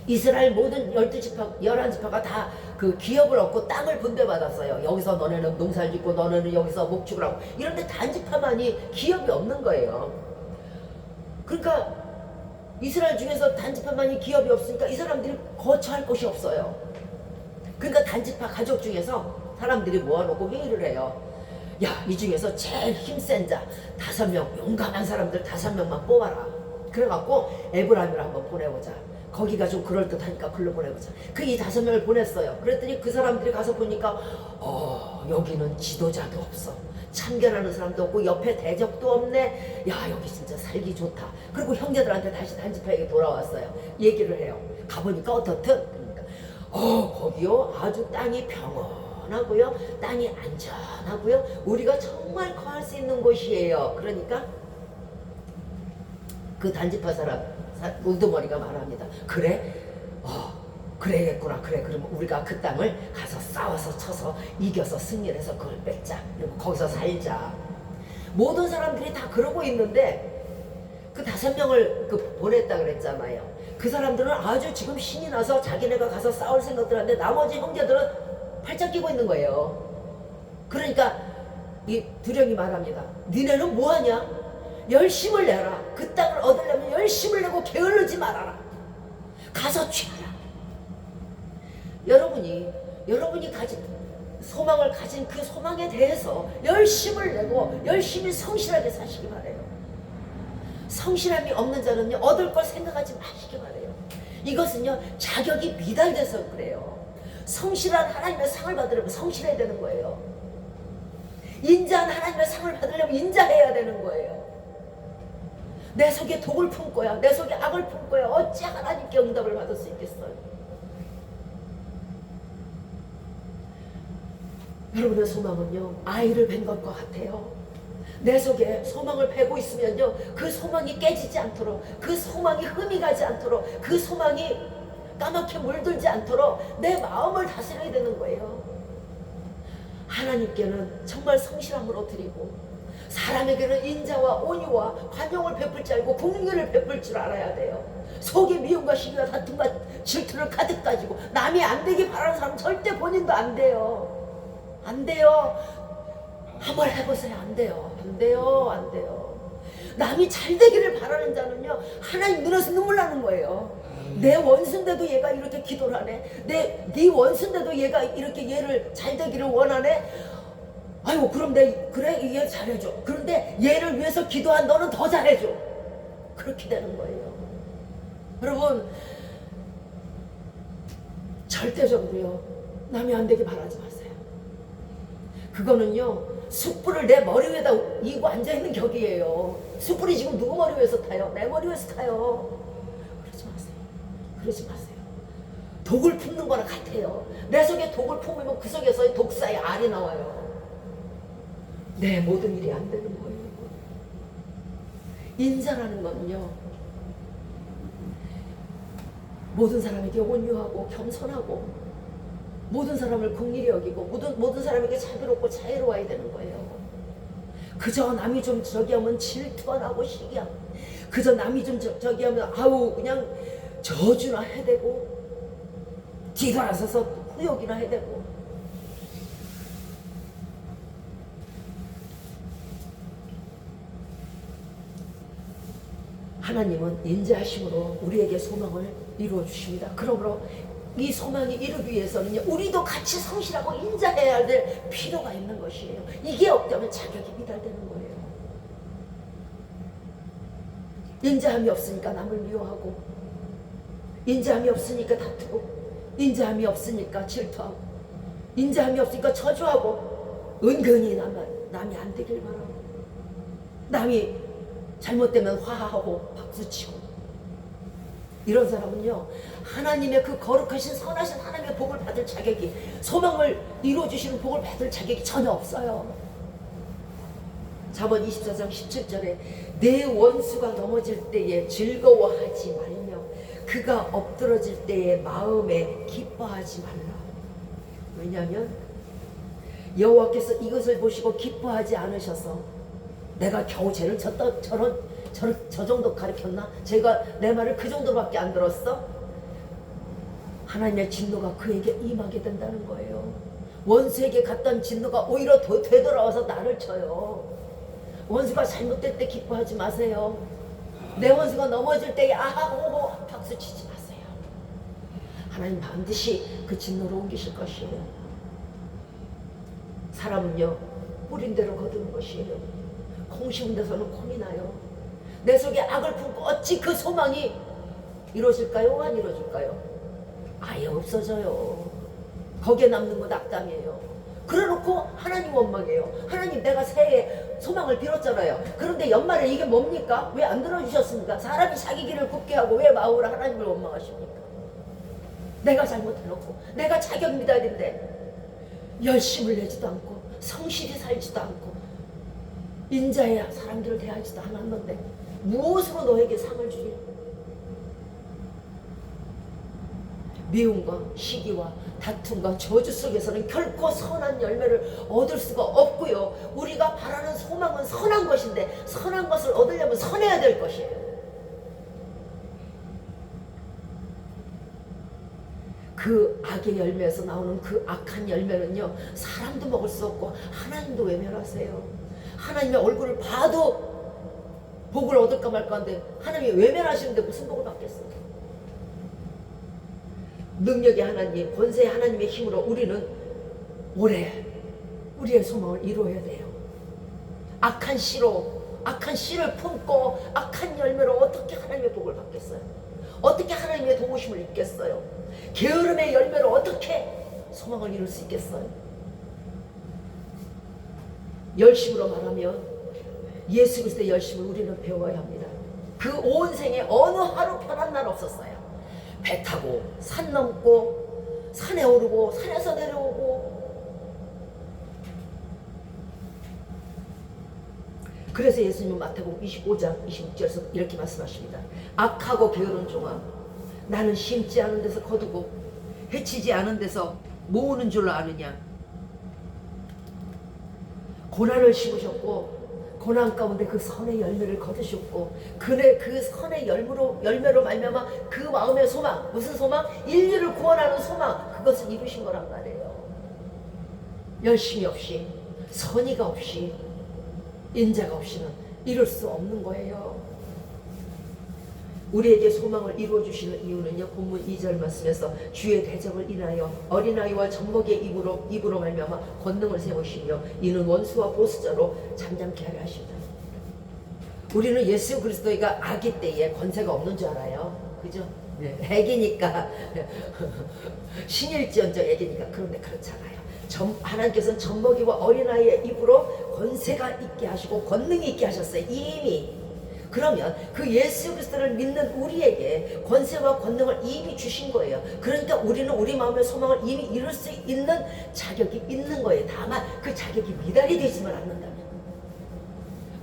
이스라엘 모든 11지파가 다 그 기업을 얻고 땅을 분배받았어요. 여기서 너네는 농사를 짓고 너네는 여기서 목축을 하고 이런데 단지파만이 기업이 없는 거예요. 그러니까 이스라엘 중에서 단지파만이 기업이 없으니까 이 사람들이 거처할 곳이 없어요. 그러니까 단지파 가족 중에서 사람들이 모아놓고 회의를 해요. 야, 이 중에서 제일 힘센 자 5명, 용감한 사람들 5명만 뽑아라. 그래갖고 에브라임을 한번 보내보자. 거기가 좀 그럴듯하니까 글로 보내보자. 그 이 5명을 보냈어요. 그랬더니 그 사람들이 가서 보니까 여기는 지도자도 없어. 참견하는 사람도 없고 옆에 대적도 없네. 야, 여기 진짜 살기 좋다. 그리고 형제들한테 다시 단지파에게 돌아왔어요. 얘기를 해요. 가보니까 어떻든. 그러니까 거기요 아주 땅이 평온하고요, 땅이 안전하고요, 우리가 정말 거할 수 있는 곳이에요. 그러니까 그 단지파 사람 우두머리가 말합니다. 그래? 그래야겠구나. 그래, 그러면 우리가 그 땅을 가서 싸워서 쳐서 이겨서 승리를 해서 그걸 뺏자. 그리고 거기서 살자. 모든 사람들이 다 그러고 있는데 그 5명을 보냈다 그랬잖아요. 그 사람들은 아주 지금 신이 나서 자기네가 가서 싸울 생각들 하는데 나머지 형제들은 팔짱 끼고 있는 거예요. 그러니까 이 두령이 말합니다. 니네는 뭐하냐? 열심을 내라. 그 땅을 얻으려면 열심을 내고 게을르지 말아라. 가서 취하라. 여러분이 가진 소망을 가진 그 소망에 대해서 열심을 내고 열심히 성실하게 사시기 바래요. 성실함이 없는 자는요 얻을 걸 생각하지 마시기 바래요. 이것은요 자격이 미달돼서 그래요. 성실한 하나님의 상을 받으려면 성실해야 되는 거예요. 인자한 하나님의 상을 받으려면 인자해야 되는 거예요. 내 속에 독을 품고야, 내 속에 악을 품고야 어찌 하나님께 응답을 받을 수 있겠어요? 여러분의 소망은요 아이를 뵌 것과 같아요. 내 속에 소망을 베고 있으면요 그 소망이 깨지지 않도록, 그 소망이 흠이 가지 않도록, 그 소망이 까맣게 물들지 않도록 내 마음을 다스려야 되는 거예요. 하나님께는 정말 성실함으로 드리고 사람에게는 인자와 온유와 관용을 베풀 줄 알고 긍휼을 베풀 줄 알아야 돼요. 속에 미움과 시기와 다툼과 질투를 가득 가지고 남이 안 되기 바라는 사람 절대 본인도 안 돼요. 안 돼요. 한번 해보세요. 안 돼요. 안 돼요. 안 돼요. 남이 잘 되기를 바라는 자는요 하나님 눈에서 눈물 나는 거예요. 내 원수인데도 얘가 이렇게 기도를 하네. 네 원수인데도 얘가 이렇게 얘를 잘 되기를 원하네. 아이고 그럼 그래 얘 잘해줘. 그런데 얘를 위해서 기도한 너는 더 잘해줘. 그렇게 되는 거예요. 여러분 절대적으로요 남이 안 되기 바라지 마세요. 그거는요 숯불을 내 머리 위에다 이고 앉아있는 격이에요. 숯불이 지금 누구 머리 위에서 타요? 내 머리 위에서 타요. 그러지 마세요. 그러지 마세요. 독을 품는 거랑 같아요. 내 속에 독을 품으면 그 속에서 독사의 알이 나와요. 내 모든 일이 안 되는 거예요. 인자라는 거는요 모든 사람에게 온유하고 겸손하고 모든 사람을 긍휼히 여기고 모든 사람에게 자비롭고 자애로워야 되는 거예요. 그저 남이 좀 저기 하면 질투가 나고 시기하고, 그저 남이 좀 저기 하면 아우 그냥 저주나 해대고 뒤돌아서서 후욕이나 해대고. 하나님은 인자하심으로 우리에게 소망을 이루어 주십니다. 그러므로 이 소망이 이루기 위해서는요 우리도 같이 성실하고 인자해야 될 필요가 있는 것이에요. 이게 없다면 자격이 미달되는 거예요. 인자함이 없으니까 남을 미워하고, 인자함이 없으니까 다투고, 인자함이 없으니까 질투하고, 인자함이 없으니까 저주하고, 은근히 남이 안 되길 바라고, 남이 잘못되면 화하고 박수치고. 이런 사람은요 하나님의 그 거룩하신 선하신 하나님의 복을 받을 자격이, 소망을 이루어주시는 복을 받을 자격이 전혀 없어요. 잠언 24장 17절에 내 원수가 넘어질 때에 즐거워하지 말며 그가 엎드러질 때에 마음에 기뻐하지 말라. 왜냐하면 여호와께서 이것을 보시고 기뻐하지 않으셔서, 내가 겨우 쟤를 저 정도 가르쳤나? 제가 내 말을 그 정도밖에 안 들었어? 하나님의 진노가 그에게 임하게 된다는 거예요. 원수에게 갔던 진노가 오히려 더 되돌아와서 나를 쳐요. 원수가 잘못될 때 기뻐하지 마세요. 내 원수가 넘어질 때에 아하호호 박수 치지 마세요. 하나님 반드시 그 진노를 옮기실 것이에요. 사람은요 뿌린 대로 거두는 것이에요. 콩 심은 데서는 콩이 나요. 내 속에 악을 품고 어찌 그 소망이 이루어질까요? 안 이루어질까요? 아예 없어져요. 거기에 남는 건 악담이에요. 그래놓고 하나님 원망해요. 하나님, 내가 새해 소망을 빌었잖아요. 그런데 연말에 이게 뭡니까? 왜 안 들어주셨습니까? 사람이 자기 길을 굽게 하고 왜 마음으로 하나님을 원망하십니까? 내가 잘못해놓고 내가 자격 미달인데 열심을 내지도 않고 성실히 살지도 않고 인자해야 사람들을 대하지도 않았는데 무엇으로 너에게 상을 주리? 미움과 시기와 다툼과 저주 속에서는 결코 선한 열매를 얻을 수가 없고요. 우리가 바라는 소망은 선한 것인데 선한 것을 얻으려면 선해야 될 것이에요. 그 악의 열매에서 나오는 그 악한 열매는요, 사람도 먹을 수 없고 하나님도 외면하세요. 하나님의 얼굴을 봐도 복을 얻을까 말까 한데 하나님이 외면하시는데 무슨 복을 받겠어요? 능력의 하나님, 권세의 하나님의 힘으로 우리는 올해 우리의 소망을 이루어야 돼요. 악한 씨를 품고 악한 열매로 어떻게 하나님의 복을 받겠어요? 어떻게 하나님의 도우심을 입겠어요? 게으름의 열매로 어떻게 소망을 이룰 수 있겠어요? 열심으로 말하면 예수 그리스도의 열심을 우리는 배워야 합니다. 그 온 생에 어느 하루 편한 날 없었어요. 배 타고 산 넘고 산에 오르고 산에서 내려오고. 그래서 예수님은 마태복음 25장 26절에서 이렇게 말씀하십니다. 악하고 게으른 종아, 나는 심지 않은 데서 거두고 해치지 않은 데서 모으는 줄로 아느냐. 고난을 심으셨고 고난 가운데 그 선의 열매를 거두셨고 그 선의 열매로 말미암아 그 마음의 소망, 무슨 소망? 인류를 구원하는 소망, 그것을 이루신 거란 말이에요. 열심이 없이 선의가 없이 인자가 없이는 이룰 수 없는 거예요. 우리에게 소망을 이루어주시는 이유는요, 본문 2절 말씀에서 주의 대적을 인하여 어린아이와 젖먹이의 입으로 말미암아 권능을 세우시며 이는 원수와 보수자로 잠잠케 하려 하십니다. 우리는 예수 그리스도가 아기 때에 권세가 없는 줄 알아요. 그죠? 네. 애기니까 신일지언정 애기니까. 그런데 그렇지 않아요. 하나님께서는 젖먹이와 어린아이의 입으로 권세가 있게 하시고 권능이 있게 하셨어요. 이미. 그러면 그 예수 그리스도를 믿는 우리에게 권세와 권능을 이미 주신 거예요. 그러니까 우리는 우리 마음의 소망을 이미 이룰 수 있는 자격이 있는 거예요. 다만 그 자격이 미달이 되지만 않는다면.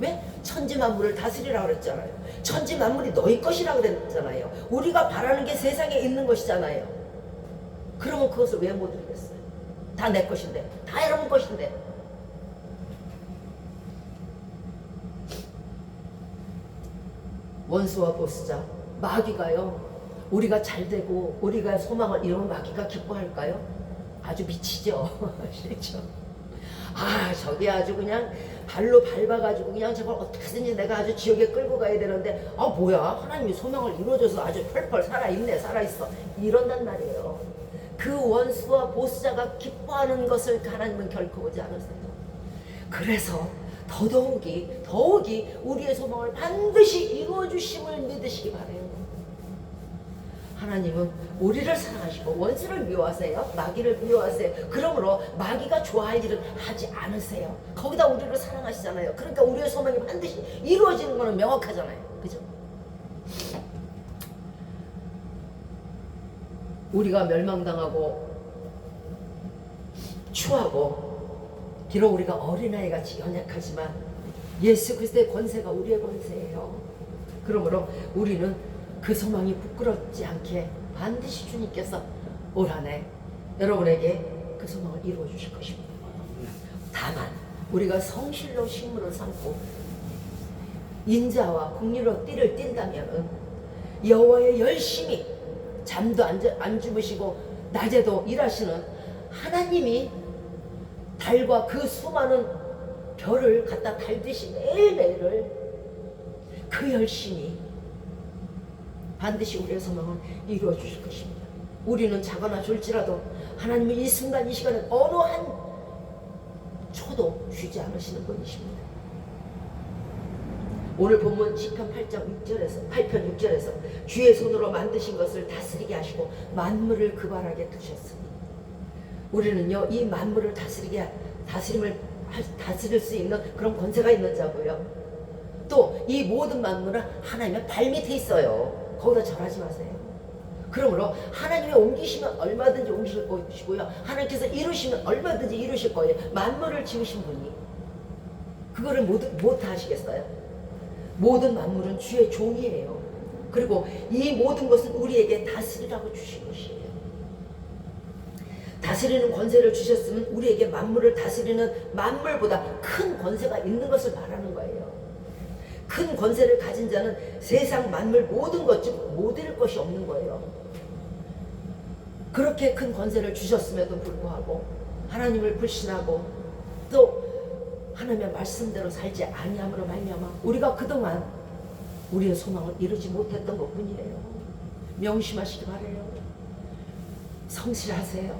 왜? 천지 만물을 다스리라고 그랬잖아요. 천지 만물이 너희 것이라고 그랬잖아요. 우리가 바라는 게 세상에 있는 것이잖아요. 그러면 그것을 왜 못 이루겠어요? 다 내 것인데, 다 여러분 것인데. 원수와 보수자, 마귀가요, 우리가 잘되고 우리가 소망을 이루면 마귀가 기뻐할까요? 아주 미치죠. 싫죠. 아, 저기 아주 그냥 발로 밟아가지고 그냥 저걸 어떻게든지 내가 아주 지옥에 끌고 가야 되는데, 아 뭐야, 하나님이 소망을 이루어줘서 아주 펄펄 살아있네, 살아있어, 이런단 말이에요. 그 원수와 보수자가 기뻐하는 것을 하나님은 결코 보지 않으세요. 그래서 더욱이 우리의 소망을 반드시 이루어주심을 믿으시기 바라요. 하나님은 우리를 사랑하시고 원수를 미워하세요. 마귀를 미워하세요. 그러므로 마귀가 좋아할 일은 하지 않으세요. 거기다 우리를 사랑하시잖아요. 그러니까 우리의 소망이 반드시 이루어지는 것은 명확하잖아요. 그죠? 우리가 멸망당하고 추하고 비록 우리가 어린아이같이 연약하지만 예수 그리스도의 권세가 우리의 권세예요. 그러므로 우리는 그 소망이 부끄럽지 않게 반드시 주님께서 올 한 해 여러분에게 그 소망을 이루어 주실 것입니다. 다만 우리가 성실로 식물을 삼고 인자와 긍휼로 띠를 띈다면 여호와의 열심히 잠도 안 주무시고 낮에도 일하시는 하나님이 달과 그 수많은 별을 갖다 달듯이 매일매일을 그 열심히 반드시 우리의 소망을 이루어 주실 것입니다. 우리는 작거나 줄지라도 하나님은 이 순간 이 시간에 어느 한 초도 쉬지 않으시는 분이십니다. 오늘 본문 시편 8편 6절에서 주의 손으로 만드신 것을 다스리게 하시고 만물을 그발하게 두셨으니, 우리는요 이 만물을 다스릴 수 있는 그런 권세가 있는 자고요. 또 이 모든 만물은 하나님의 발밑에 있어요. 거기다 절하지 마세요. 그러므로 하나님이 옮기시면 얼마든지 옮기실 것이고요, 하나님께서 이루시면 얼마든지 이루실 거예요. 만물을 지으신 분이 그거를 못 하시겠어요? 모든 만물은 주의 종이에요. 그리고 이 모든 것은 우리에게 다스리라고 주신 것이에요. 다스리는 권세를 주셨으면 우리에게 만물을 다스리는 만물보다 큰 권세가 있는 것을 말하는 거예요. 큰 권세를 가진 자는 세상 만물 모든 것 중 못 잃을 것이 없는 거예요. 그렇게 큰 권세를 주셨음에도 불구하고 하나님을 불신하고 또 하나님의 말씀대로 살지 아니함으로 말미암아 우리가 그동안 우리의 소망을 이루지 못했던 것뿐이에요. 명심하시기 바라요. 성실하세요.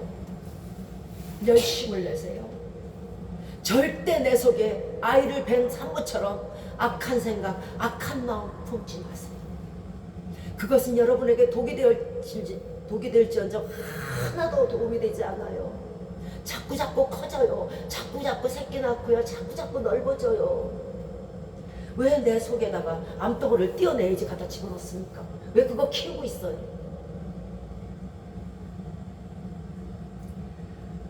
열심을 내세요. 절대 내 속에 아이를 뵌 산모처럼 악한 생각, 악한 마음 품지 마세요. 그것은 여러분에게 독이 될지언정 하나도 도움이 되지 않아요. 자꾸 커져요. 자꾸 새끼 낳고요. 자꾸 넓어져요. 왜 내 속에다가 암덩어리를 띄어내야지 갖다 집어넣습니까? 왜 그거 키우고 있어요?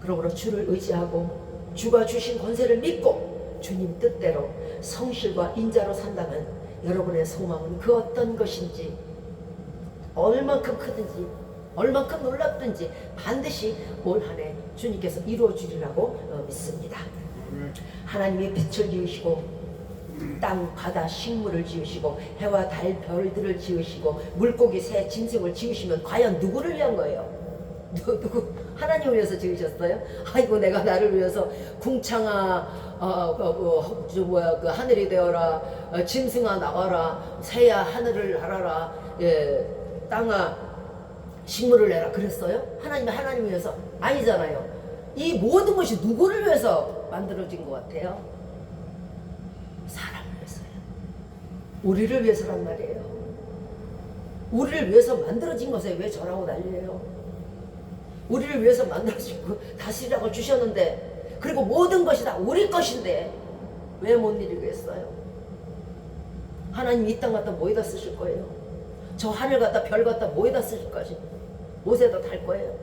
그러므로 주를 의지하고 주가 주신 권세를 믿고 주님 뜻대로 성실과 인자로 산다면 여러분의 소망은 그 어떤 것인지, 얼만큼 크든지 얼만큼 놀랍든지 반드시 올 한 해 주님께서 이루어 주리라고 믿습니다. 하나님이 빛을 지으시고 땅, 바다, 식물을 지으시고 해와 달, 별들을 지으시고 물고기, 새, 짐승을 지으시면 과연 누구를 위한 거예요? 누구? 하나님을 위해서 지으셨어요? 아이고 내가 나를 위해서 궁창아 그 하늘이 되어라, 짐승아 나와라, 새야 하늘을 날아라, 땅아 식물을 내라 그랬어요? 하나님을 위해서? 아니잖아요. 이 모든 것이 누구를 위해서 만들어진 것 같아요? 사람을 위해서요. 우리를 위해서란 말이에요. 우리를 위해서 만들어진 것에 왜 저라고 난리예요? 우리를 위해서 만들어지고 다스리라고 주셨는데, 그리고 모든 것이 다 우리 것인데 왜 못 이루겠어요? 하나님 이 땅 갖다 뭐에다 쓰실 거예요? 저 하늘 갖다 별 갖다 뭐에다 쓰실 것이? 못에다 달 거예요?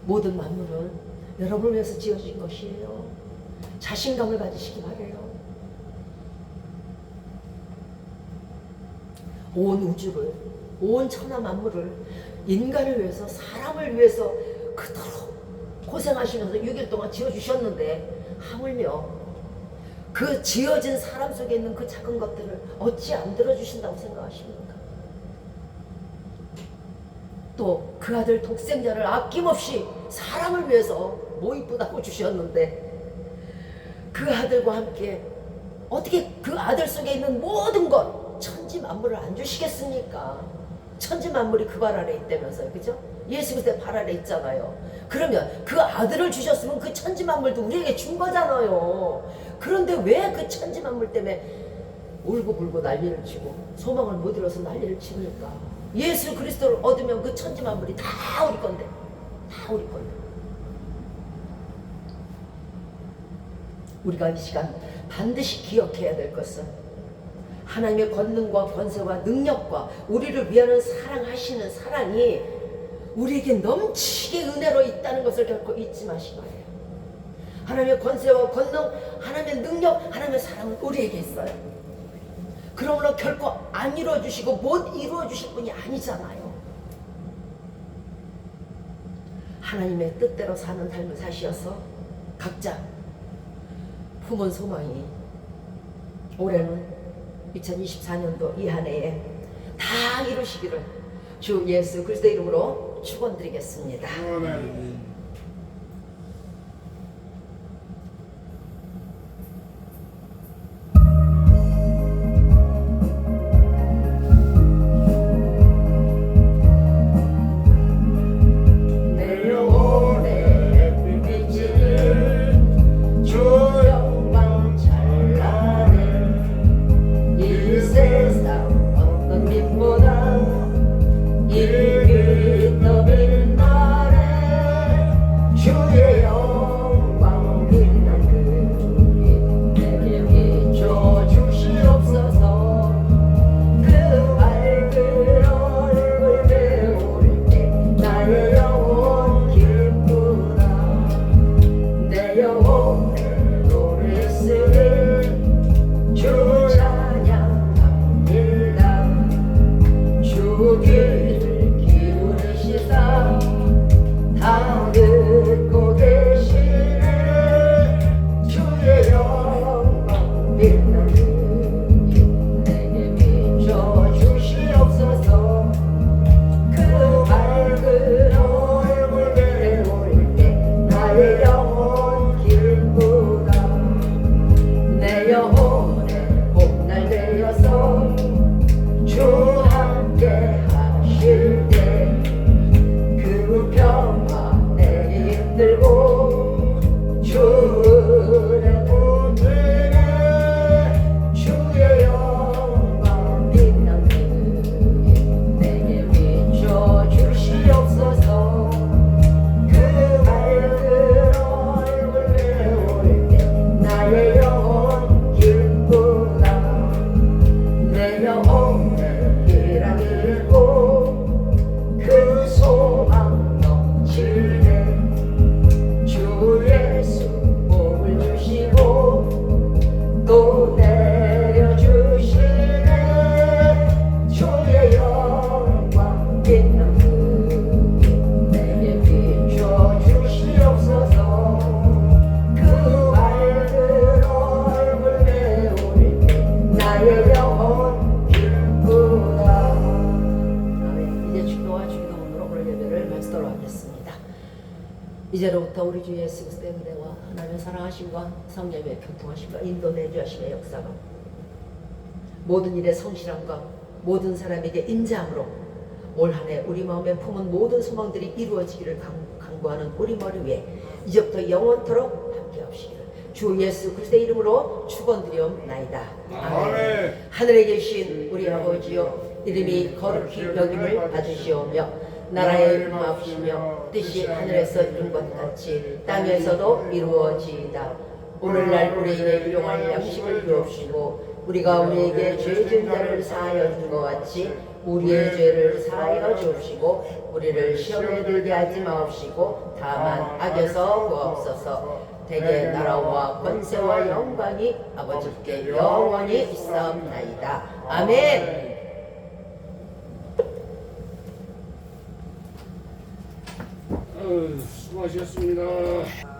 모든 만물은 여러분을 위해서 지어진 것이에요. 자신감을 가지시기 바래요. 온 우주를, 온 천하 만물을 인간을 위해서, 사람을 위해서 그토록 고생하시면서 6일 동안 지어주셨는데 하물며 그 지어진 사람 속에 있는 그 작은 것들을 어찌 안 들어주신다고 생각하십니까? 또 그 아들 독생자를 아낌없이 사람을 위해서 뭐 이쁘다고 주셨는데 그 아들과 함께 어떻게 그 아들 속에 있는 모든 것, 천지 만물을 안 주시겠습니까? 천지 만물이 그 발 아래 있다면서요, 그죠? 예수 그리스도의 발 아래 있잖아요. 그러면 그 아들을 주셨으면 그 천지 만물도 우리에게 준 거잖아요. 그런데 왜 그 천지 만물 때문에 울고불고 난리를 치고 소망을 못 이뤄서 난리를 치니까? 예수 그리스도를 얻으면 그 천지 만물이 다 우리 건데, 다 우리 건데. 우리가 이 시간 반드시 기억해야 될 것은 하나님의 권능과 권세와 능력과 우리를 위하는 사랑하시는 사랑이 우리에게 넘치게 은혜로 있다는 것을 결코 잊지 마시기 바라요. 하나님의 권세와 권능, 하나님의 능력, 하나님의 사랑은 우리에게 있어요. 그러므로 결코 안 이루어주시고 못 이루어주실 분이 아니잖아요. 하나님의 뜻대로 사는 삶을 사시어서 각자 품은 소망이 올해는 2024년도 이 한 해에 다 이루시기를 주 예수 그리스도의 이름으로 축원드리겠습니다. 아멘. 받도록 하겠습니다. 이제로부터 우리 주 예수 그리스도의 은혜와 하나님의 사랑하심과 성령의 교통하심과 인도내주 하심의 역사가 모든 일에 성실함과 모든 사람에게 인자함으로 올 한 해 우리 마음에 품은 모든 소망들이 이루어지기를 간구하는 우리 머리 위에 이제부터 영원토록 함께 하시기를 주 예수 그리스도의 이름으로 축원드리옵나이다. 아멘. 하늘에 계신 우리 아버지여, 이름이 거룩히 여김을 받으시오며 나라의 임하옵시며 뜻이 하늘에서 이룬 것 같이 땅에서도 이루어지이다. 오늘날 우리에게 일용할 양식을 주옵시고 우리가 우리에게 죄 지은 자를 사하여 준 것 같이 우리의 죄를 사하여 주옵시고 우리를 시험에 들게 하지 마옵시고 다만 악에서 구하옵소서. 대개 나라와 권세와 영광이 아버지께 영원히 있사옵나이다. 아멘. 수고하셨습니다.